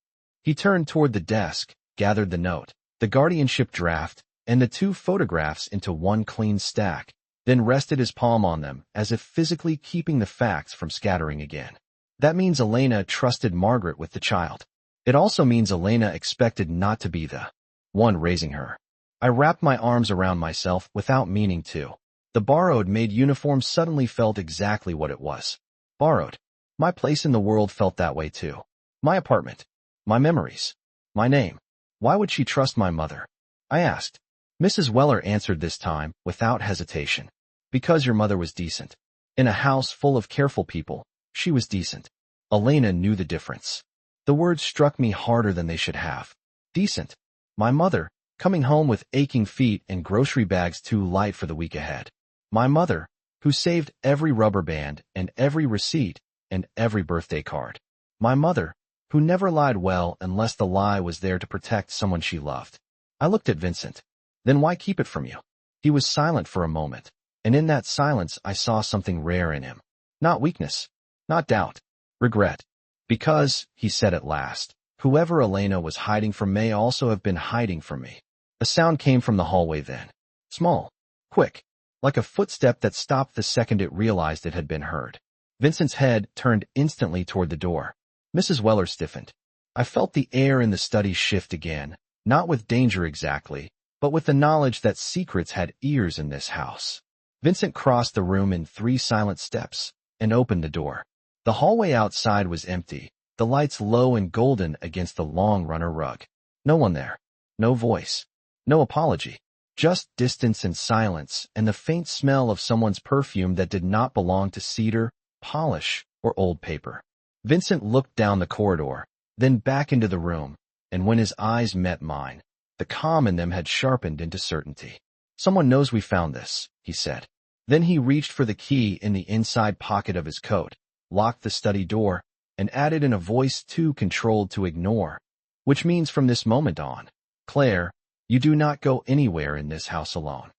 He turned toward the desk, gathered the note, the guardianship draft, and the two photographs into one clean stack, then rested his palm on them as if physically keeping the facts from scattering again. That means Elena trusted Margaret with the child. It also means Elena expected not to be the one raising her. I wrapped my arms around myself without meaning to. The borrowed Maid uniform suddenly felt exactly what it was. Borrowed. My place in the world felt that way too. My apartment. My memories. My name. Why would she trust my mother? I asked. Mrs. Weller answered this time without hesitation. Because your mother was decent. In a house full of careful people, she was decent. Elena knew the difference. The words struck me harder than they should have. Decent. My mother, coming home with aching feet and grocery bags too light for the week ahead. My mother, who saved every rubber band and every receipt and every birthday card. My mother, who never lied well unless the lie was there to protect someone she loved. I looked at Vincent. Then why keep it from you? He was silent for a moment, and in that silence I saw something rare in him. Not weakness. Not doubt. Regret. Because, he said at last, Whoever Elena was hiding from may also have been hiding from me. A sound came from the hallway then. Small, quick, like a footstep that stopped the second it realized it had been heard. Vincent's head turned instantly toward the door. Mrs. Weller stiffened. I felt the air in the study shift again, not with danger exactly, but with the knowledge that secrets had ears in this house. Vincent crossed the room in 3 silent steps and opened the door. The hallway outside was empty, the lights low and golden against the long runner rug. No one there. No voice. No apology. Just distance and silence and the faint smell of someone's perfume that did not belong to cedar, polish, or old paper. Vincent looked down the corridor, then back into the room, and when his eyes met mine, the calm in them had sharpened into certainty. Someone knows we found this, he said. Then he reached for the key in the inside pocket of his coat, locked the study door, and added in a voice too controlled to ignore, which means from this moment on, Claire, you do not go anywhere in this house alone.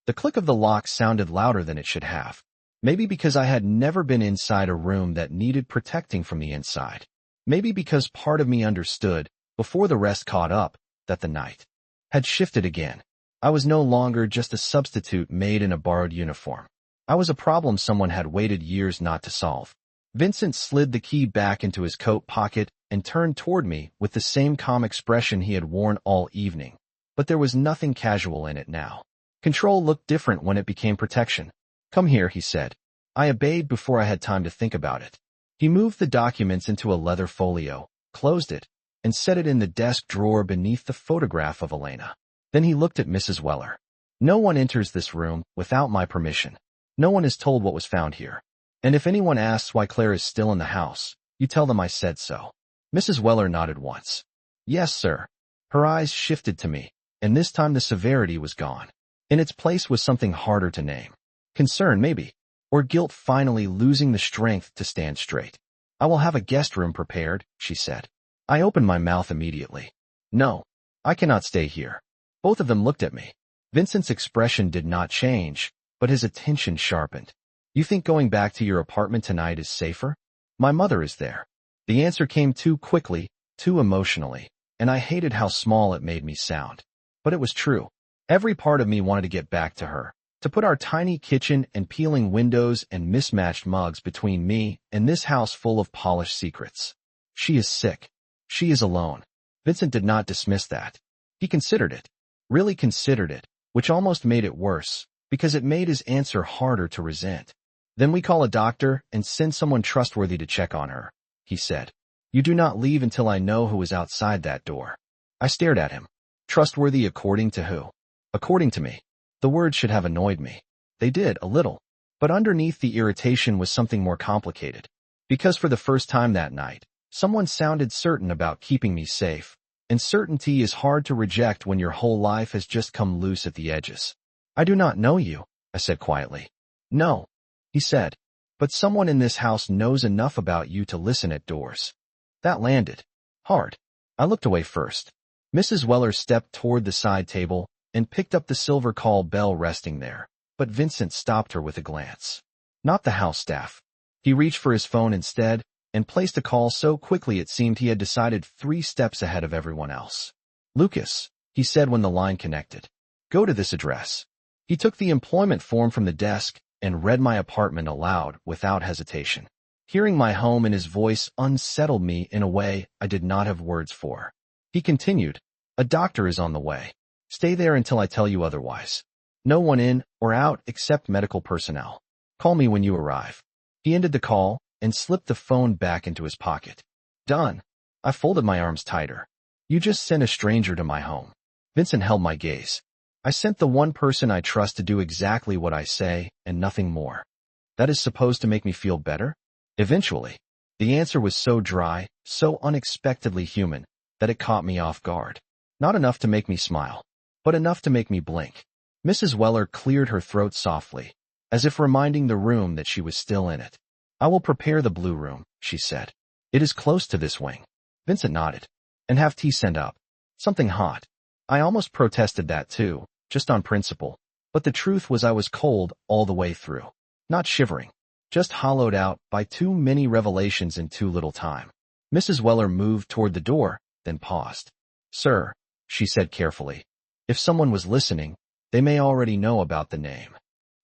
The click of the lock sounded louder than it should have, maybe because I had never been inside a room that needed protecting from the inside, maybe because part of me understood, before the rest caught up, that the night had shifted again. I was no longer just a substitute maid in a borrowed uniform. I was a problem someone had waited years not to solve. Vincent slid the key back into his coat pocket and turned toward me with the same calm expression he had worn all evening. But there was nothing casual in it now. Control looked different when it became protection. Come here, he said. I obeyed before I had time to think about it. He moved the documents into a leather folio, closed it, and set it in the desk drawer beneath the photograph of Elena. Then he looked at Mrs. Weller. No one enters this room without my permission. No one is told what was found here. And if anyone asks why Claire is still in the house, you tell them I said so. Mrs. Weller nodded once. Yes, sir. Her eyes shifted to me, and this time the severity was gone. In its place was something harder to name. Concern, maybe, or guilt finally losing the strength to stand straight. I will have a guest room prepared, she said. I opened my mouth immediately. No, I cannot stay here. Both of them looked at me. Vincent's expression did not change, but his attention sharpened. You think going back to your apartment tonight is safer? My mother is there. The answer came too quickly, too emotionally, and I hated how small it made me sound. But it was true. Every part of me wanted to get back to her, to put our tiny kitchen and peeling windows and mismatched mugs between me and this house full of polished secrets. She is sick. She is alone. Vincent did not dismiss that. He considered it. Really considered it, which almost made it worse, because it made his answer harder to resent. Then we call a doctor and send someone trustworthy to check on her, he said. You do not leave until I know who is outside that door. I stared at him. Trustworthy according to who? According to me. The words should have annoyed me. They did, a little. But underneath the irritation was something more complicated. Because for the first time that night, someone sounded certain about keeping me safe. And certainty is hard to reject when your whole life has just come loose at the edges. I do not know you, I said quietly. No, he said. But someone in this house knows enough about you to listen at doors. That landed. Hard. I looked away first. Mrs. Weller stepped toward the side table and picked up the silver call bell resting there, but Vincent stopped her with a glance. Not the house staff. He reached for his phone instead and placed a call so quickly it seemed he had decided 3 steps ahead of everyone else. Lucas, he said when the line connected. Go to this address. He took the employment form from the desk and read my apartment aloud without hesitation. Hearing my home in his voice unsettled me in a way I did not have words for. He continued, a doctor is on the way. Stay there until I tell you otherwise. No one in or out except medical personnel. Call me when you arrive. He ended the call and slipped the phone back into his pocket. Done. I folded my arms tighter. You just sent a stranger to my home. Vincent held my gaze. I sent the one person I trust to do exactly what I say and nothing more. That is supposed to make me feel better? Eventually. The answer was so dry, so unexpectedly human, that it caught me off guard. Not enough to make me smile, but enough to make me blink. Mrs. Weller cleared her throat softly, as if reminding the room that she was still in it. I will prepare the blue room, she said. It is close to this wing. Vincent nodded. And have tea sent up. Something hot. I almost protested that too, just on principle. But the truth was I was cold all the way through. Not shivering. Just hollowed out by too many revelations in too little time. Mrs. Weller moved toward the door, then paused. "Sir," she said carefully, "if someone was listening, they may already know about the name."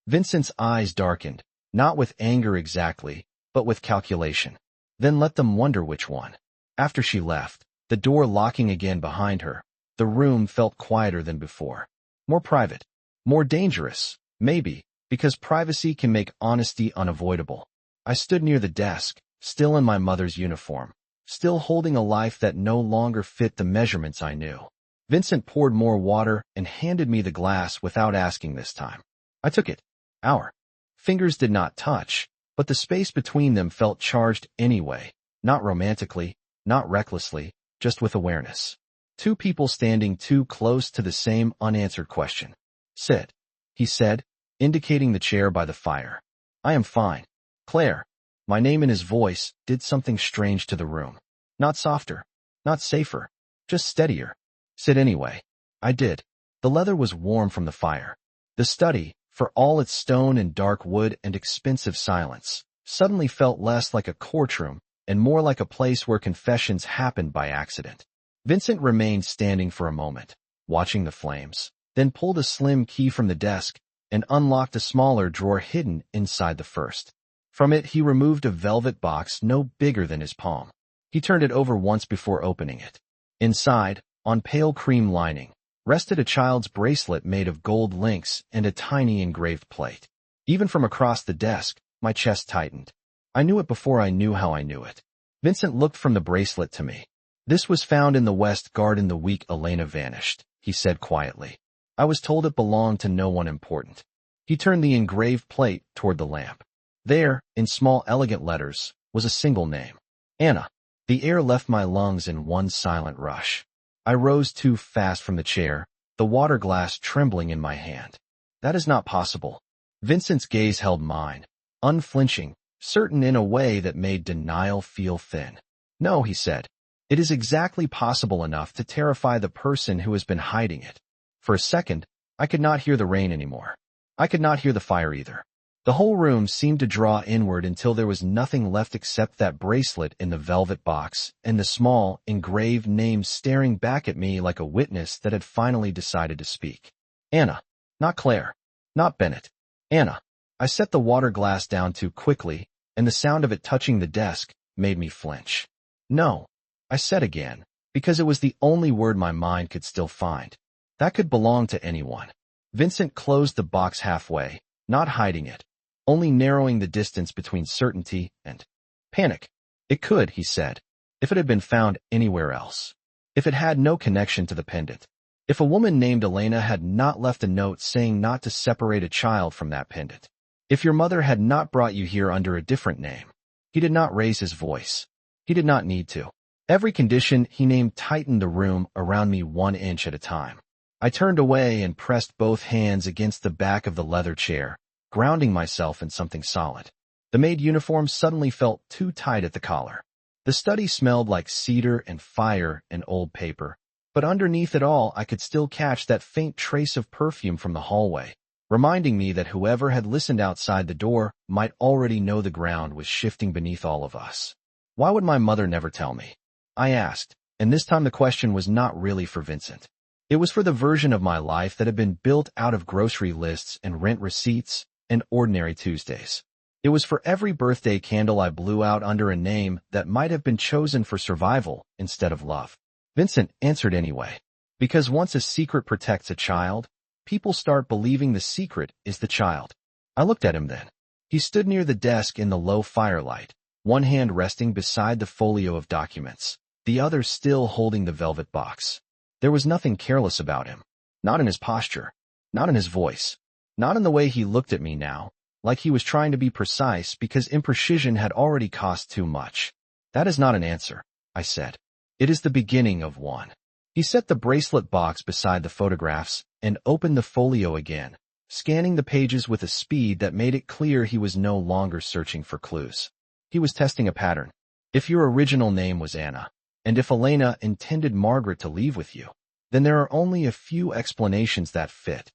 Vincent's eyes darkened, not with anger exactly, but with calculation. "Then let them wonder which one." After she left, the door locking again behind her, the room felt quieter than before. More private. More dangerous, maybe, because privacy can make honesty unavoidable. I stood near the desk, still in my mother's uniform, still holding a life that no longer fit the measurements I knew. Vincent poured more water and handed me the glass without asking this time. I took it. Our fingers did not touch, but the space between them felt charged anyway, not romantically, not recklessly, just with awareness. Two people standing too close to the same unanswered question. "Sit," he said, indicating the chair by the fire. "I am fine. Claire." My name in his voice did something strange to the room. Not softer, not safer, just steadier. "Sit anyway." I did. The leather was warm from the fire. The study, for all its stone and dark wood and expensive silence, suddenly felt less like a courtroom and more like a place where confessions happened by accident. Vincent remained standing for a moment, watching the flames, then pulled a slim key from the desk and unlocked a smaller drawer hidden inside the first. From it he removed a velvet box no bigger than his palm. He turned it over once before opening it. Inside, on pale cream lining, rested a child's bracelet made of gold links and a tiny engraved plate. Even from across the desk, my chest tightened. I knew it before I knew how I knew it. Vincent looked from the bracelet to me. "This was found in the West Garden the week Elena vanished," he said quietly. "I was told it belonged to no one important." He turned the engraved plate toward the lamp. There, in small elegant letters, was a single name. Anna. The air left my lungs in one silent rush. I rose too fast from the chair, the water glass trembling in my hand. "That is not possible." Vincent's gaze held mine, unflinching, certain in a way that made denial feel thin. "No," he said. "It is exactly possible enough to terrify the person who has been hiding it." For a second, I could not hear the rain anymore. I could not hear the fire either. The whole room seemed to draw inward until there was nothing left except that bracelet in the velvet box and the small, engraved name staring back at me like a witness that had finally decided to speak. "Anna. Not Claire. Not Bennett. Anna." I set the water glass down too quickly, and the sound of it touching the desk made me flinch. "No," I said again, because it was the only word my mind could still find. That could belong to anyone. Vincent closed the box halfway, not hiding it, only narrowing the distance between certainty and panic. "It could," he said, "if it had been found anywhere else. If it had no connection to the pendant. If a woman named Elena had not left a note saying not to separate a child from that pendant. If your mother had not brought you here under a different name." He did not raise his voice. He did not need to. Every condition he named tightened the room around me 1 inch at a time. I turned away and pressed both hands against the back of the leather chair, grounding myself in something solid. The maid uniform suddenly felt too tight at the collar. The study smelled like cedar and fire and old paper, but underneath it all I could still catch that faint trace of perfume from the hallway, reminding me that whoever had listened outside the door might already know the ground was shifting beneath all of us. Why would my mother never tell me? I asked, and this time the question was not really for Vincent. It was for the version of my life that had been built out of grocery lists and rent receipts and ordinary Tuesdays. It was for every birthday candle I blew out under a name that might have been chosen for survival instead of love. Vincent answered anyway. Because once a secret protects a child, people start believing the secret is the child. I looked at him then. He stood near the desk in the low firelight, one hand resting beside the folio of documents, the other still holding the velvet box. There was nothing careless about him. Not in his posture, not in his voice, not in the way he looked at me now, like he was trying to be precise because imprecision had already cost too much. "That is not an answer," I said. "It is the beginning of one." He set the bracelet box beside the photographs and opened the folio again, scanning the pages with a speed that made it clear he was no longer searching for clues. He was testing a pattern. If your original name was Anna, and if Elena intended Margaret to leave with you, then there are only a few explanations that fit.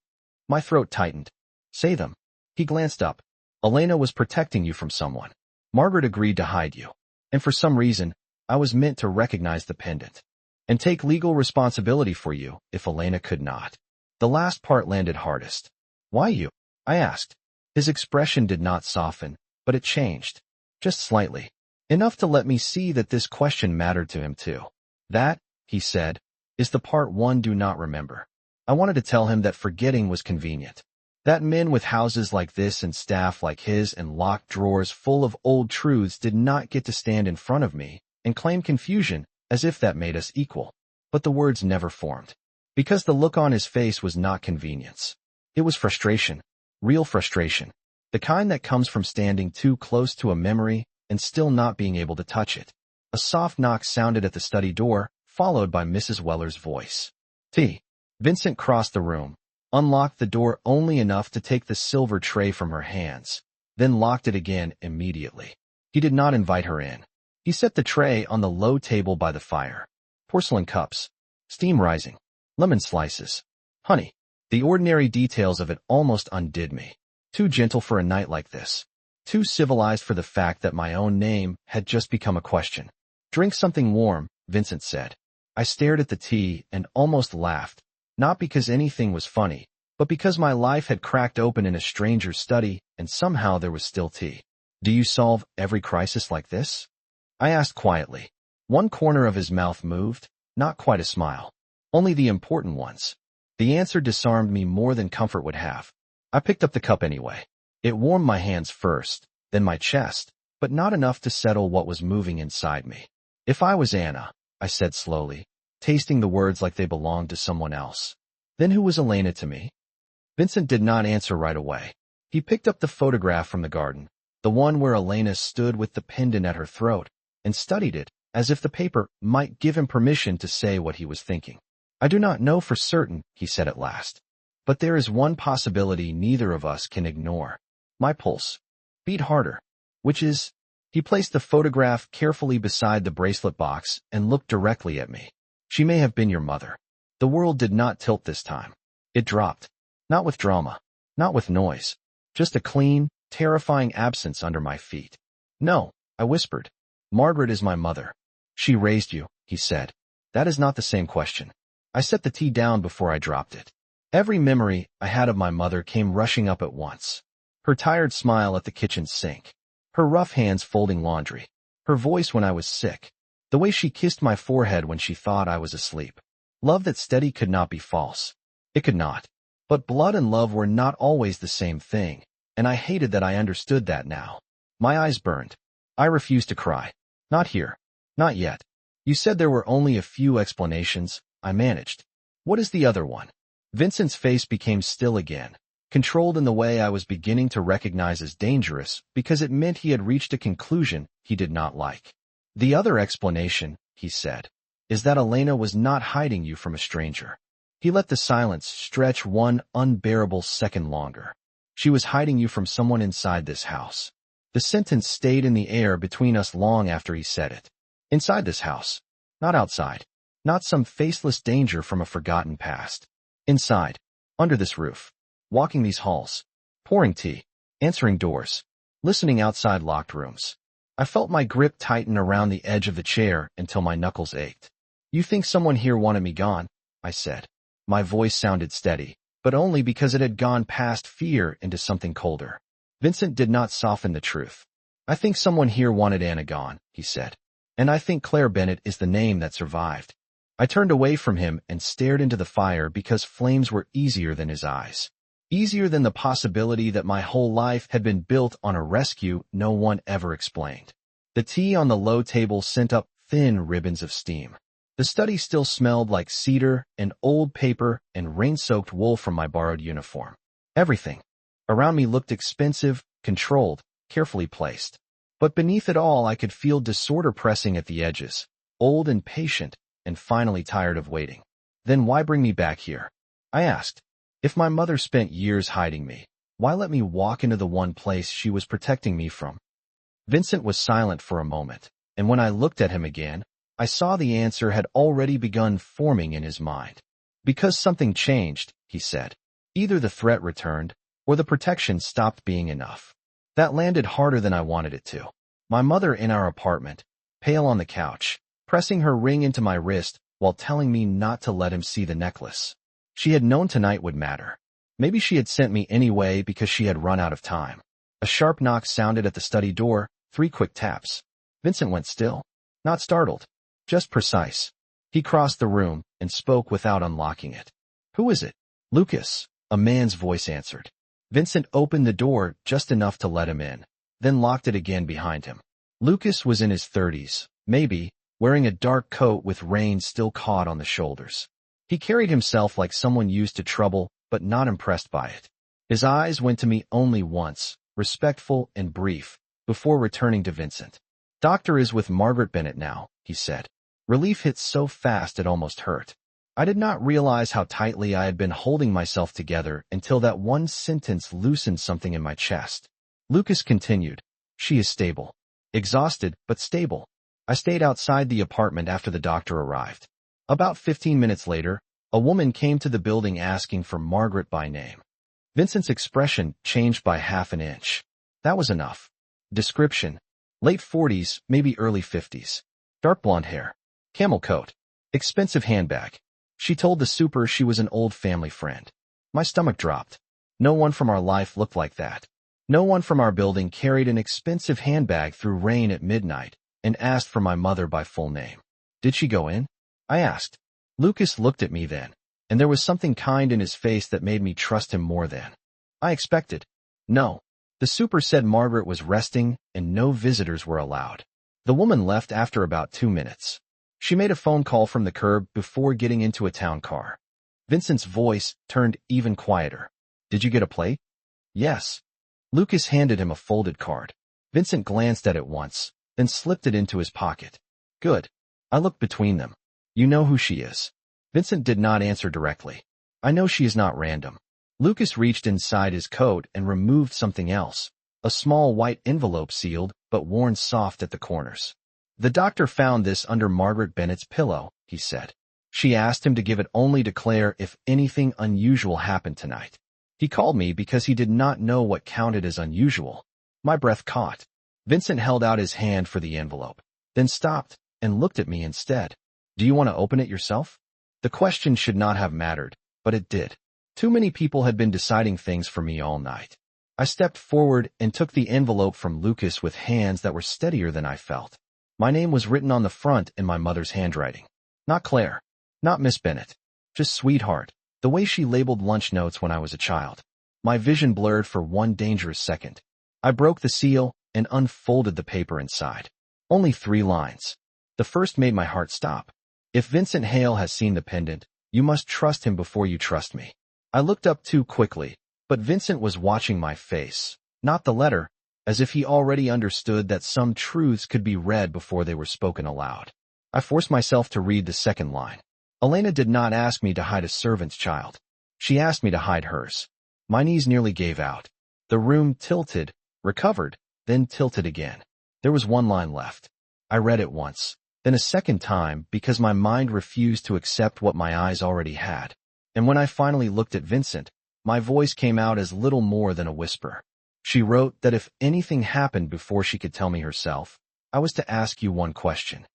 My throat tightened. "Say them." He glanced up. "Elena was protecting you from someone. Margaret agreed to hide you. And for some reason, I was meant to recognize the pendant and take legal responsibility for you if Elena could not. The last part landed hardest. Why you? I asked. His expression did not soften, but it changed. Just slightly. Enough to let me see that this question mattered to him too. That, he said, is the part one do not remember. I wanted to tell him that forgetting was convenient. That men with houses like this and staff like his and locked drawers full of old truths did not get to stand in front of me and claim confusion as if that made us equal. But the words never formed. Because the look on his face was not convenience. It was frustration. Real frustration. The kind that comes from standing too close to a memory and still not being able to touch it. A soft knock sounded at the study door, followed by Mrs. Weller's voice. Tea. Vincent crossed the room, unlocked the door only enough to take the silver tray from her hands, then locked it again immediately. He did not invite her in. He set the tray on the low table by the fire. Porcelain cups, steam rising, lemon slices, honey. The ordinary details of it almost undid me. Too gentle for a night like this. Too civilized for the fact that my own name had just become a question. Drink something warm, Vincent said. I stared at the tea and almost laughed, not because anything was funny, but because my life had cracked open in a stranger's study and somehow there was still tea. Do you solve every crisis like this? I asked quietly. One corner of his mouth moved, not quite a smile. Only the important ones. The answer disarmed me more than comfort would have. I picked up the cup anyway. It warmed my hands first, then my chest, but not enough to settle what was moving inside me. If I was Anna, I said slowly, tasting the words like they belonged to someone else. Then who was Elena to me? Vincent did not answer right away. He picked up the photograph from the garden, the one where Elena stood with the pendant at her throat, and studied it, as if the paper might give him permission to say what he was thinking. I do not know for certain, he said at last. But there is one possibility neither of us can ignore. My pulse beat harder, which is... He placed the photograph carefully beside the bracelet box and looked directly at me. She may have been your mother. The world did not tilt this time. It dropped. Not with drama. Not with noise. Just a clean, terrifying absence under my feet. No, I whispered. Margaret is my mother. She raised you, he said. That is not the same question. I set the tea down before I dropped it. Every memory I had of my mother came rushing up at once. Her tired smile at the kitchen sink. Her rough hands folding laundry. Her voice when I was sick. The way she kissed my forehead when she thought I was asleep. Love that steady could not be false. It could not. But blood and love were not always the same thing, and I hated that I understood that now. My eyes burned. I refused to cry. Not here. Not yet. You said there were only a few explanations. I managed. What is the other one? Vincent's face became still again, controlled in the way I was beginning to recognize as dangerous because it meant he had reached a conclusion he did not like. The other explanation, he said, is that Elena was not hiding you from a stranger. He let the silence stretch one unbearable second longer. She was hiding you from someone inside this house. The sentence stayed in the air between us long after he said it. Inside this house. Not outside. Not some faceless danger from a forgotten past. Inside. Under this roof. Walking these halls. Pouring tea. Answering doors. Listening outside locked rooms. I felt my grip tighten around the edge of the chair until my knuckles ached. You think someone here wanted me gone? I said. My voice sounded steady, but only because it had gone past fear into something colder. Vincent did not soften the truth. I think someone here wanted Anna gone, he said. And I think Claire Bennett is the name that survived. I turned away from him and stared into the fire because flames were easier than his eyes. Easier than the possibility that my whole life had been built on a rescue no one ever explained. The tea on the low table sent up thin ribbons of steam. The study still smelled like cedar and old paper and rain-soaked wool from my borrowed uniform. Everything around me looked expensive, controlled, carefully placed. But beneath it all I could feel disorder pressing at the edges, old and patient, and finally tired of waiting. Then why bring me back here? I asked. If my mother spent years hiding me, why let me walk into the one place she was protecting me from? Vincent was silent for a moment, and when I looked at him again, I saw the answer had already begun forming in his mind. Because something changed, he said. Either the threat returned, or the protection stopped being enough. That landed harder than I wanted it to. My mother in our apartment, pale on the couch, pressing her ring into my wrist while telling me not to let him see the necklace. She had known tonight would matter. Maybe she had sent me anyway because she had run out of time. A sharp knock sounded at the study door, 3 quick taps. Vincent went still. Not startled. Just precise. He crossed the room and spoke without unlocking it. "Who is it?" "Lucas," a man's voice answered. Vincent opened the door just enough to let him in, then locked it again behind him. Lucas was in his 30s, maybe, wearing a dark coat with rain still caught on the shoulders. He carried himself like someone used to trouble but not impressed by it. His eyes went to me only once, respectful and brief, before returning to Vincent. "Doctor is with Margaret Bennett now," he said. Relief hit so fast it almost hurt. I did not realize how tightly I had been holding myself together until that one sentence loosened something in my chest. Lucas continued, "She is stable. Exhausted, but stable." I stayed outside the apartment after the doctor arrived. About 15 minutes later, a woman came to the building asking for Margaret by name. Vincent's expression changed by half an inch. That was enough. Description: late 40s, maybe early 50s. Dark blonde hair. Camel coat. Expensive handbag. She told the super she was an old family friend. My stomach dropped. No one from our life looked like that. No one from our building carried an expensive handbag through rain at midnight and asked for my mother by full name. "Did she go in?" I asked. Lucas looked at me then, and there was something kind in his face that made me trust him more than I expected. "No." The super said Margaret was resting and no visitors were allowed. The woman left after about 2 minutes. She made a phone call from the curb before getting into a town car. Vincent's voice turned even quieter. "Did you get a plate?" "Yes." Lucas handed him a folded card. Vincent glanced at it once, then slipped it into his pocket. "Good." I looked between them. "You know who she is?" Vincent did not answer directly. "I know she is not random." Lucas reached inside his coat and removed something else, a small white envelope sealed but worn soft at the corners. "The doctor found this under Margaret Bennett's pillow," he said. "She asked him to give it only to Claire if anything unusual happened tonight. He called me because he did not know what counted as unusual." My breath caught. Vincent held out his hand for the envelope, then stopped and looked at me instead. "Do you want to open it yourself?" The question should not have mattered, but it did. Too many people had been deciding things for me all night. I stepped forward and took the envelope from Lucas with hands that were steadier than I felt. My name was written on the front in my mother's handwriting. Not Claire. Not Miss Bennett. Just Sweetheart, the way she labeled lunch notes when I was a child. My vision blurred for one dangerous second. I broke the seal and unfolded the paper inside. Only 3 lines. The first made my heart stop. "If Vincent Hale has seen the pendant, you must trust him before you trust me." I looked up too quickly, but Vincent was watching my face, not the letter, as if he already understood that some truths could be read before they were spoken aloud. I forced myself to read the second line. Elena did not ask me to hide a servant's child. She asked me to hide hers. My knees nearly gave out. The room tilted, recovered, then tilted again. There was 1 line left. I read it once, then a second time because my mind refused to accept what my eyes already had. And when I finally looked at Vincent, my voice came out as little more than a whisper. She wrote that if anything happened before she could tell me herself, I was to ask you one question.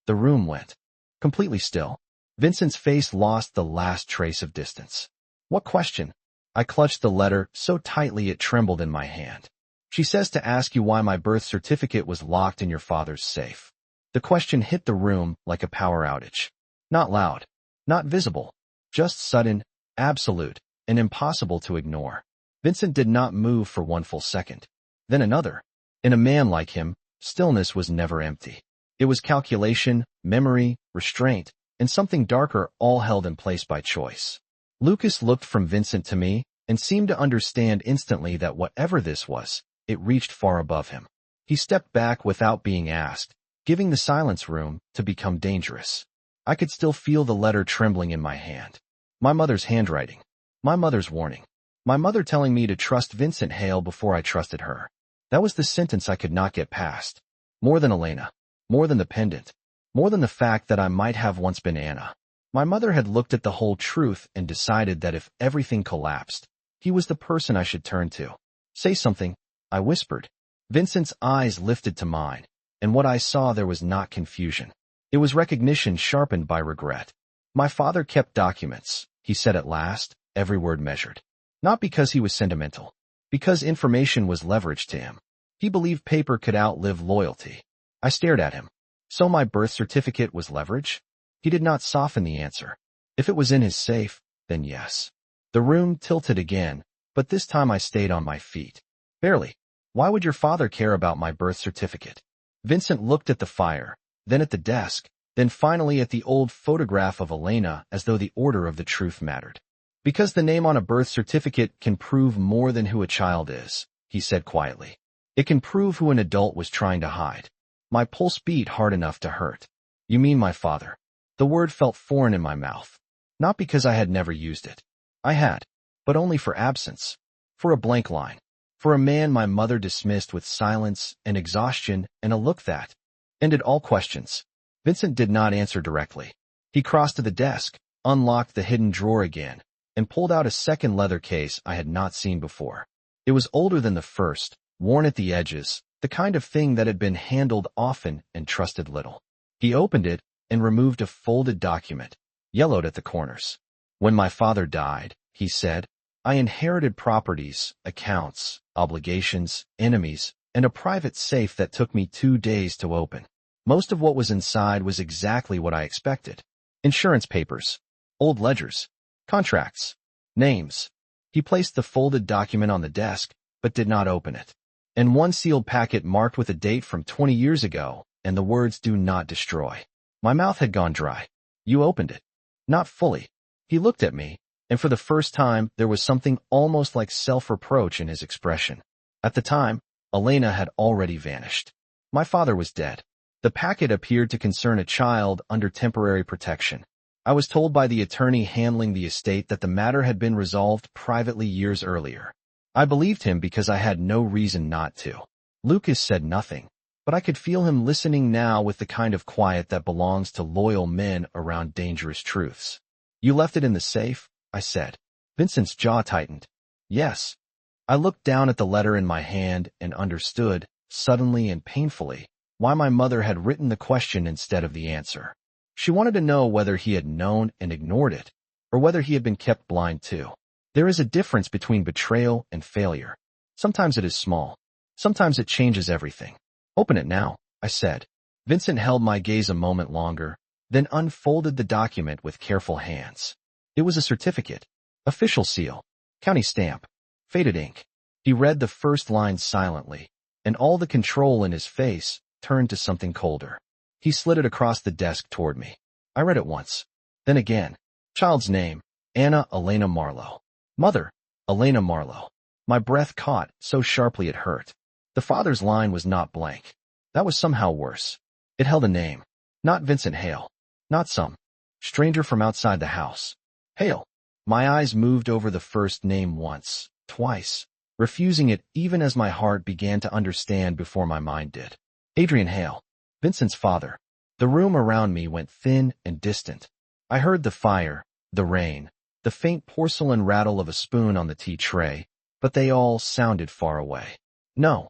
The room went completely still. Vincent's face lost the last trace of distance. "What question?" I clutched the letter so tightly it trembled in my hand. "She says to ask you why my birth certificate was locked in your father's safe." The question hit the room like a power outage. Not loud, not visible, just sudden, absolute, and impossible to ignore. Vincent did not move for 1 full second. Then another. In a man like him, stillness was never empty. It was calculation, memory, restraint, and something darker all held in place by choice. Lucas looked from Vincent to me and seemed to understand instantly that whatever this was, it reached far above him. He stepped back without being asked, giving the silence room to become dangerous. I could still feel the letter trembling in my hand. My mother's handwriting. My mother's warning. My mother telling me to trust Vincent Hale before I trusted her. That was the sentence I could not get past. More than Elena. More than the pendant. More than the fact that I might have once been Anna. My mother had looked at the whole truth and decided that if everything collapsed, he was the person I should turn to. "Say something," I whispered. Vincent's eyes lifted to mine. and what I saw there was not confusion. It was recognition sharpened by regret. My father kept documents, he said at last, every word measured. Not because he was sentimental, because information was leveraged to him. He believed paper could outlive loyalty. I stared at him. So my birth certificate was leverage? He did not soften the answer. If it was in his safe, then yes. The room tilted again, but this time I stayed on my feet. Barely. Why would your father care about my birth certificate? Vincent looked at the fire, then at the desk, then finally at the old photograph of Elena as though the order of the truth mattered. Because the name on a birth certificate can prove more than who a child is, he said quietly. It can prove who an adult was trying to hide. My pulse beat hard enough to hurt. You mean my father? The word felt foreign in my mouth. Not because I had never used it. I had, but only for absence. For a blank line. For a man my mother dismissed with silence and exhaustion and a look that ended all questions. Vincent did not answer directly. He crossed to the desk, unlocked the hidden drawer again, and pulled out a second leather case I had not seen before. It was older than the first, worn at the edges, the kind of thing that had been handled often and trusted little. He opened it and removed a folded document, yellowed at the corners. When my father died, he said, I inherited properties, accounts, obligations, enemies, and a private safe that took me 2 days to open. Most of what was inside was exactly what I expected. Insurance papers, old ledgers, contracts, names. He placed the folded document on the desk, but did not open it. And one sealed packet marked with a date from 20 years ago, and the words "Do not destroy." My mouth had gone dry. You opened it. Not fully. He looked at me, and for the first time there was something almost like self-reproach in his expression. At the time, Elena had already vanished. My father was dead. The packet appeared to concern a child under temporary protection. I was told by the attorney handling the estate that the matter had been resolved privately years earlier. I believed him because I had no reason not to. Lucas said nothing, but I could feel him listening now with the kind of quiet that belongs to loyal men around dangerous truths. You left it in the safe? I said. Vincent's jaw tightened. Yes. I looked down at the letter in my hand and understood, suddenly and painfully, why my mother had written the question instead of the answer. She wanted to know whether he had known and ignored it, or whether he had been kept blind too. There is a difference between betrayal and failure. Sometimes it is small. Sometimes it changes everything. Open it now, I said. Vincent held my gaze a moment longer, then unfolded the document with careful hands. It was a certificate, official seal, county stamp, faded ink. He read the first line silently, and all the control in his face turned to something colder. He slid it across the desk toward me. I read it once. Then again. Child's name, Anna Elena Marlowe. Mother, Elena Marlowe. My breath caught so sharply it hurt. The father's line was not blank. That was somehow worse. It held a name. Not Vincent Hale. Not some stranger from outside the house. Hale. My eyes moved over the first name once, twice, refusing it even as my heart began to understand before my mind did. Adrian Hale. Vincent's father. The room around me went thin and distant. I heard the fire, the rain, the faint porcelain rattle of a spoon on the tea tray, but they all sounded far away. No,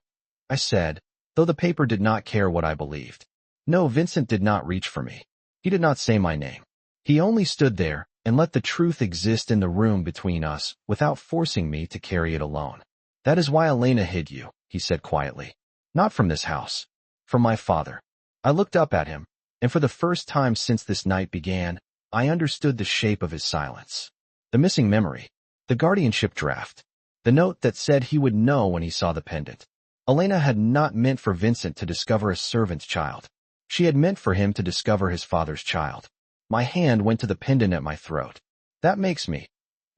I said, though the paper did not care what I believed. No, Vincent did not reach for me. He did not say my name. He only stood there and let the truth exist in the room between us without forcing me to carry it alone. That is why Elena hid you, he said quietly. Not from this house. From my father. I looked up at him, and for the first time since this night began, I understood the shape of his silence. The missing memory. The guardianship draft. The note that said he would know when he saw the pendant. Elena had not meant for Vincent to discover a servant's child. She had meant for him to discover his father's child. My hand went to the pendant at my throat. That makes me.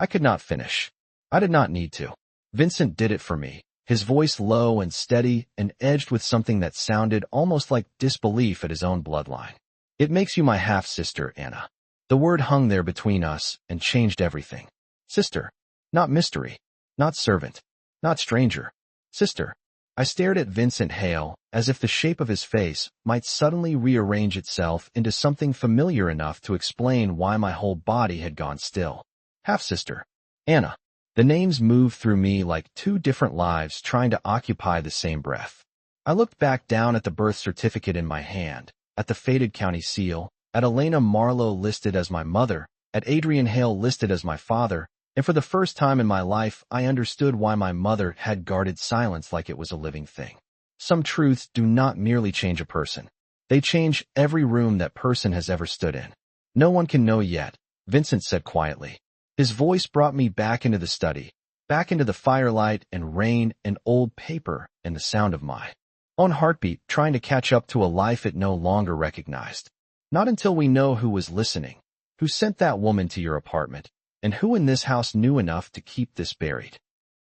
I could not finish. I did not need to. Vincent did it for me, his voice low and steady and edged with something that sounded almost like disbelief at his own bloodline. It makes you my half-sister, Anna. The word hung there between us and changed everything. Sister. Not mystery. Not servant. Not stranger. Sister. I stared at Vincent Hale as if the shape of his face might suddenly rearrange itself into something familiar enough to explain why my whole body had gone still. Half-sister. Anna. The names moved through me like two different lives trying to occupy the same breath. I looked back down at the birth certificate in my hand, at the faded county seal, at Elena Marlowe listed as my mother, at Adrian Hale listed as my father, and for the first time in my life I understood why my mother had guarded silence like it was a living thing. Some truths do not merely change a person. They change every room that person has ever stood in. No one can know yet, Vincent said quietly. His voice brought me back into the study, back into the firelight and rain and old paper and the sound of my own heartbeat trying to catch up to a life it no longer recognized. Not until we know who was listening, who sent that woman to your apartment, and who in this house knew enough to keep this buried.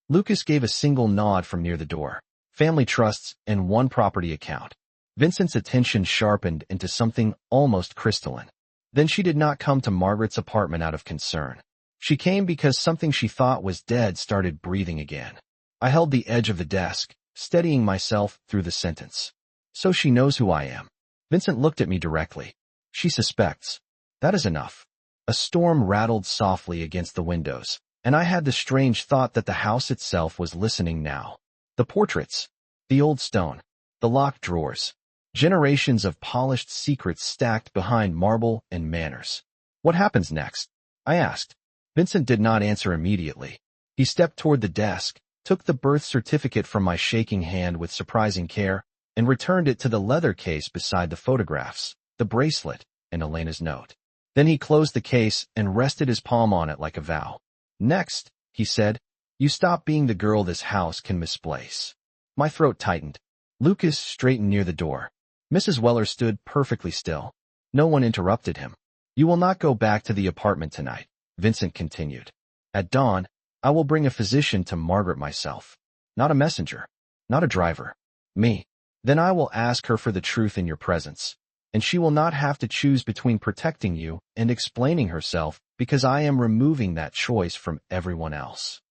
Lucas gave a single nod from near the door. Family trusts and one property account. Vincent's attention sharpened into something almost crystalline. Then she did not come to Margaret's apartment out of concern. She came because something she thought was dead started breathing again. I held the edge of the desk, steadying myself through the sentence. So she knows who I am. Vincent looked at me directly. She suspects. That is enough. A storm rattled softly against the windows, and I had the strange thought that the house itself was listening now. The portraits, the old stone, the locked drawers, generations of polished secrets stacked behind marble and manners. What happens next? I asked. Vincent did not answer immediately. He stepped toward the desk, took the birth certificate from my shaking hand with surprising care, and returned it to the leather case beside the photographs, the bracelet, and Elena's note. Then he closed the case and rested his palm on it like a vow. Next, he said, you stop being the girl this house can misplace. My throat tightened. Lucas straightened near the door. Mrs. Weller stood perfectly still. No one interrupted him. You will not go back to the apartment tonight, Vincent continued. At dawn, I will bring a physician to Margaret myself. Not a messenger. Not a driver. Me. Then I will ask her for the truth in your presence. And she will not have to choose between protecting you and explaining herself because I am removing that choice from everyone else.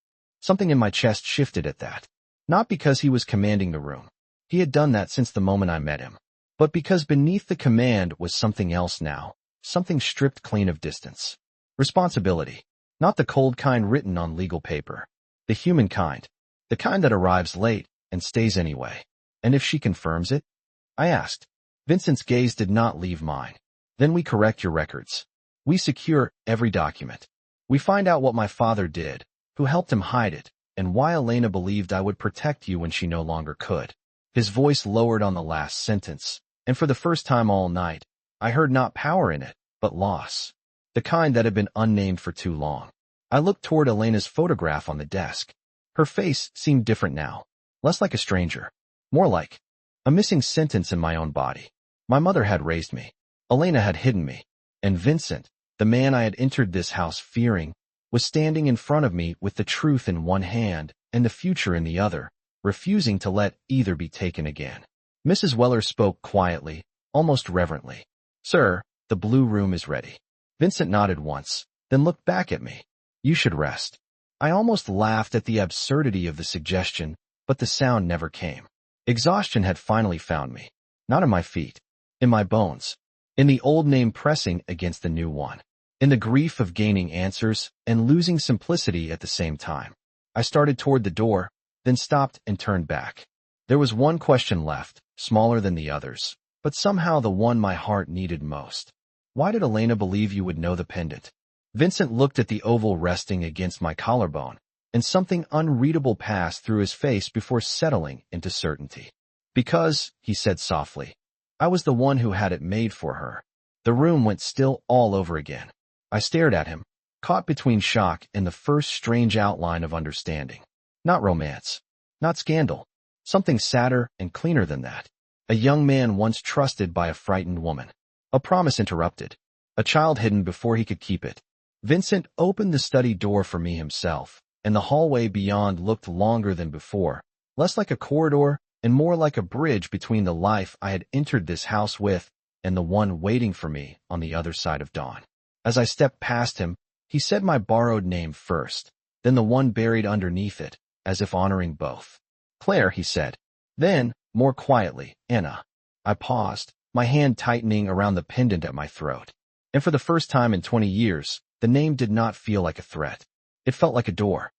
Something in my chest shifted at that. Not because he was commanding the room. He had done that since the moment I met him. But because beneath the command was something else now, something stripped clean of distance. Responsibility. Not the cold kind written on legal paper. The human kind. The kind that arrives late and stays anyway. And if she confirms it? I asked. Vincent's gaze did not leave mine. Then we correct your records. We secure every document. We find out what my father did, who helped him hide it, and why Elena believed I would protect you when she no longer could. His voice lowered on the last sentence, and for the first time all night, I heard not power in it, but loss. The kind that had been unnamed for too long. I looked toward Elena's photograph on the desk. Her face seemed different now. Less like a stranger. More like a missing sentence in my own body. My mother had raised me. Elena had hidden me. And Vincent, the man I had entered this house fearing, was standing in front of me with the truth in one hand and the future in the other, refusing to let either be taken again. Mrs. Weller spoke quietly, almost reverently. Sir, the blue room is ready. Vincent nodded once, then looked back at me. You should rest. I almost laughed at the absurdity of the suggestion, but the sound never came. Exhaustion had finally found me. Not in my feet. In my bones. In the old name pressing against the new one. In the grief of gaining answers and losing simplicity at the same time. I started toward the door, then stopped and turned back. There was one question left, smaller than the others, but somehow the one my heart needed most. Why did Elena believe you would know the pendant? Vincent looked at the oval resting against my collarbone, and something unreadable passed through his face before settling into certainty. Because, he said softly, I was the one who had it made for her. The room went still all over again. I stared at him, caught between shock and the first strange outline of understanding. Not romance. Not scandal. Something sadder and cleaner than that. A young man once trusted by a frightened woman. A promise interrupted. A child hidden before he could keep it. Vincent opened the study door for me himself, and the hallway beyond looked longer than before, less like a corridor and more like a bridge between the life I had entered this house with and the one waiting for me on the other side of dawn. As I stepped past him, he said my borrowed name first, then the one buried underneath it, as if honoring both. Claire, he said. Then, more quietly, Anna. I paused, my hand tightening around the pendant at my throat. And for the first time in 20 years, the name did not feel like a threat. It felt like a door.